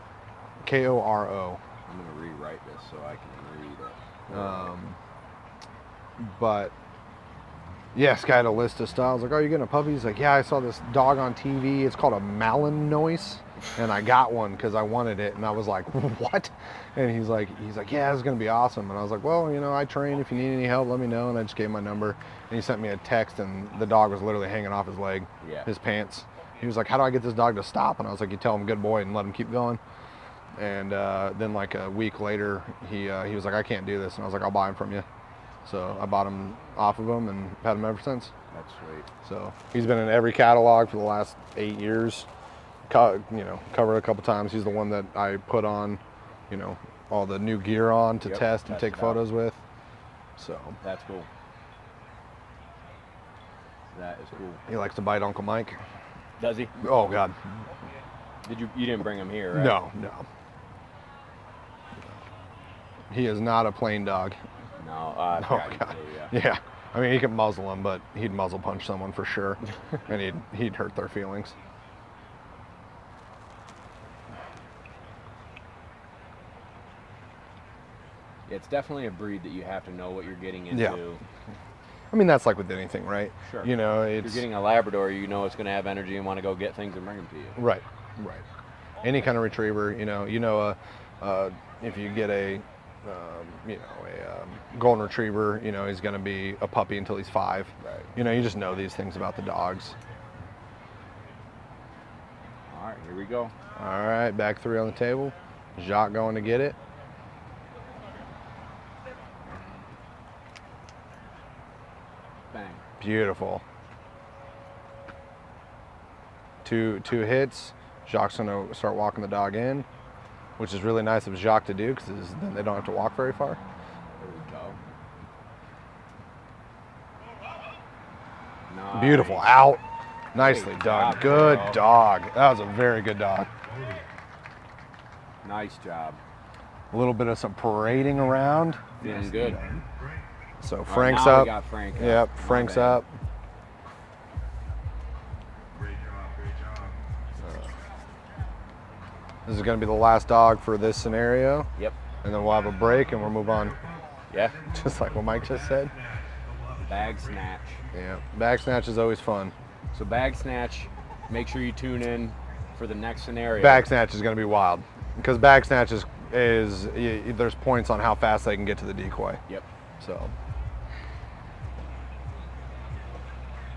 Koro. I'm gonna rewrite this so I can read it. But yeah, this guy had a list of styles. Like, oh, you getting a puppy? He's like, yeah, I saw this dog on TV. It's called a Malinois, and I got one because I wanted it. And I was like, what? And he's like, yeah, this is gonna be awesome. And I was like, well, I train. If you need any help, let me know. And I just gave him my number. And he sent me a text, and the dog was literally hanging off his leg, his pants. He was like, how do I get this dog to stop? And I was like, you tell him good boy and let him keep going. And then like a week later, he was like, I can't do this. And I was like, I'll buy him from you. So I bought him off of him and had him ever since. That's sweet. So he's been in every catalog for the last 8 years. Covered a couple times. He's the one that I put on, all the new gear on to test and take photos with. So that's cool. That is cool. He likes to bite Uncle Mike. Does he? Oh God. You didn't bring him here, right? No. He is not a plain dog. No. Oh God. Yeah. I mean, he can muzzle him, but he'd muzzle punch someone for sure, and he'd hurt their feelings. It's definitely a breed that you have to know what you're getting into. Yeah. I mean, that's like with anything, right? Sure. It's, if you're getting a Labrador, it's going to have energy and want to go get things and bring them to you. Right. Any kind of retriever, if you get a golden retriever, he's going to be a puppy until he's 5. Right. You just know these things about the dogs. All right, here we go. All right, back 3 on the table. Jacques going to get it. Bang. Beautiful. Two hits. Jacques going to start walking the dog in, which is really nice of Jacques to do because then they don't have to walk very far. There we go. Nice. Beautiful. Out. Nicely Great done. job, Good girl. dog. That was a very good dog. Nice job. A little bit of some parading around. Feeling good. So All right, Frank's now up. We got Frank up. Yep, My Frank's bad. up. Great job. This is going to be the last dog for this scenario. Yep. And then we'll have a break and we'll move on. Yeah. Just like what Mike just said. Bag snatch. Yeah. Bag snatch is always fun. So bag snatch, make sure you tune in for the next scenario. Bag snatch is going to be wild. Because bag snatch is there's points on how fast they can get to the decoy. Yep. So.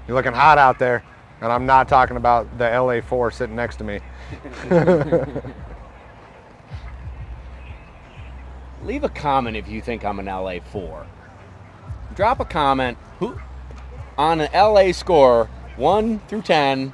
You're looking hot out there. And I'm not talking about the LA4 sitting next to me. Leave a comment if you think I'm an LA4. Drop a comment on an LA score, 1 through 10.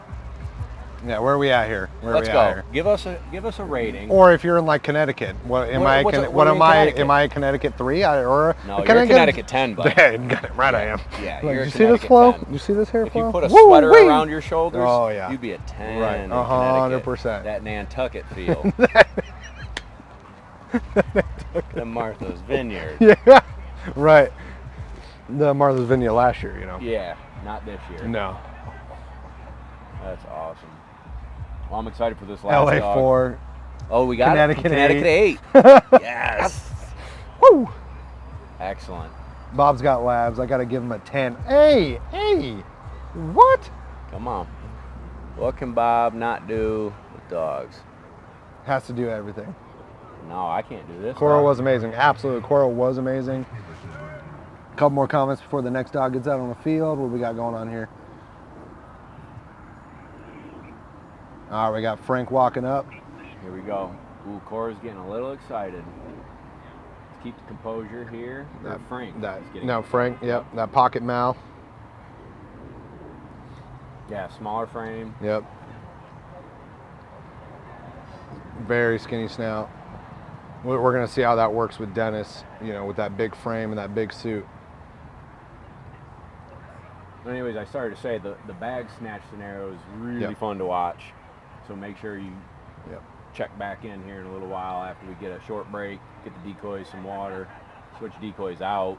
Yeah, where are we at here? Let's go. Give us a rating. Or if you're in like Connecticut, am I a Connecticut 3 No, you're a Connecticut 10, bud. Damn right, I am. Yeah, Like, you're you a see this Connecticut flow? 10. You see this hair If flow? you put a Woo, sweater wee! around your shoulders, Oh, yeah. you'd be a 10 Right, in 100%. That Nantucket feel. The Martha's Vineyard. Yeah, right. The Martha's Vineyard last year, Yeah, not this year. No. That's awesome. Well, I'm excited for this last dog. LA4. Oh, we got Connecticut it. Connecticut 8. Yes. Woo! Excellent. Bob's got labs. I got to give him a 10. Hey, what? Come on. What can Bob not do with dogs? Has to do everything. No, I can't do this. Cora dog. was amazing. Absolutely, Cora was amazing. A couple more comments before the next dog gets out on the field. What we got going on here? All right, we got Frank walking up. Here we go. Ooh, Cora's getting a little excited. Let's keep the composure here. Or Frank. is getting No, Frank, yep, that pocket mouth. Yeah, smaller frame. Yep. Very skinny snout. We're going to see how that works with Dennis, you know, with that big frame and that big suit. Anyways, I started to say the bag snatch scenario is really Yep. fun to watch. So make sure you Yep. check back in here in a little while after we get a short break, get the decoys some water, switch decoys out.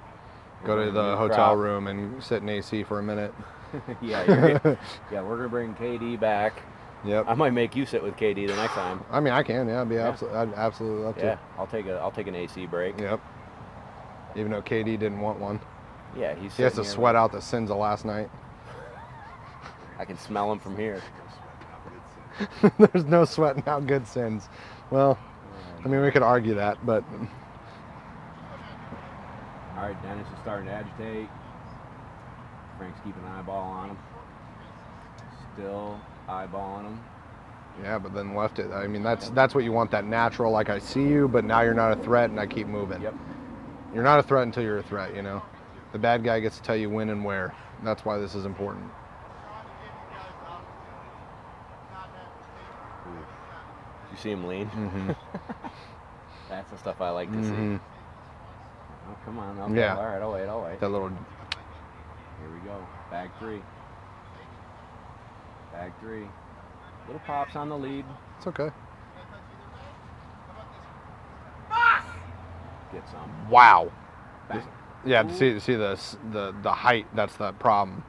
Go to the hotel room and sit in AC for a minute. Yeah, yeah, we're gonna bring KD back. Yep. I might make you sit with KD the next time. I mean, I can, yeah, I'd absolutely love to. Yeah, I'll take an AC break. Yep. Even though KD didn't want one. Yeah, He has sitting to here sweat like- out the sins of last night. I can smell him from here. There's no sweating out good sins. Well, I mean, we could argue that, but All right, Dennis is starting to agitate. Frank's keeping an eyeball on him. Still eyeballing him. yeah, but then left it. I mean, that's what you want, that natural, like I see you, but now you're not a threat and I keep moving. Yep. You're not a threat until you're a threat, you know? The bad guy gets to tell you when and where. That's why this is important. You see him lean? Mm-hmm. That's the stuff I like to see. Mm-hmm. Oh, come on. Okay. Yeah. All right, I'll wait. That little, Here we go. Bag 3. Bag 3. Little pops on the lead. it's okay. Get some. Wow. Bang. Yeah, to see the height, that's the problem.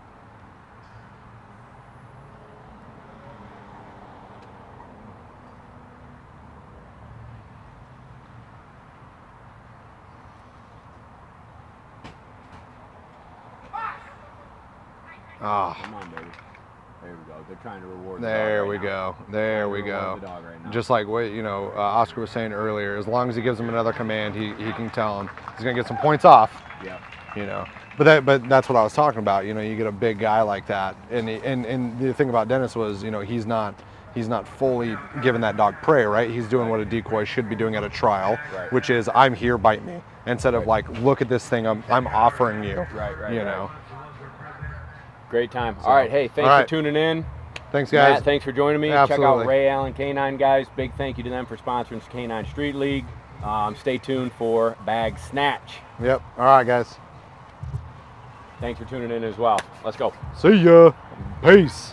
Ah, Come on, baby. There we go. They're trying to reward there the dog we right now. go. There Trying we to reward go. the dog right now. Just like what Oscar was saying earlier, as long as he gives him another command, he can tell him he's gonna get some points off. Yep. You know, but that's what I was talking about. You know, you get a big guy like that, and the thing about Dennis was, you know, he's not fully giving that dog prey, right? He's doing what a decoy should be doing at a trial, Right. which is I'm here, bite me, instead of like, look at this thing I'm offering you. Right. You know. Great time. All right. Hey, thanks all right. for tuning in. Thanks, guys. Matt, thanks for joining me. Check Absolutely. out Ray Allen K9, guys. Big thank you to them for sponsoring K9 Street League. Stay tuned for Bag Snatch. Yep. All right, guys. Thanks for tuning in as well. Let's go. See ya. Peace.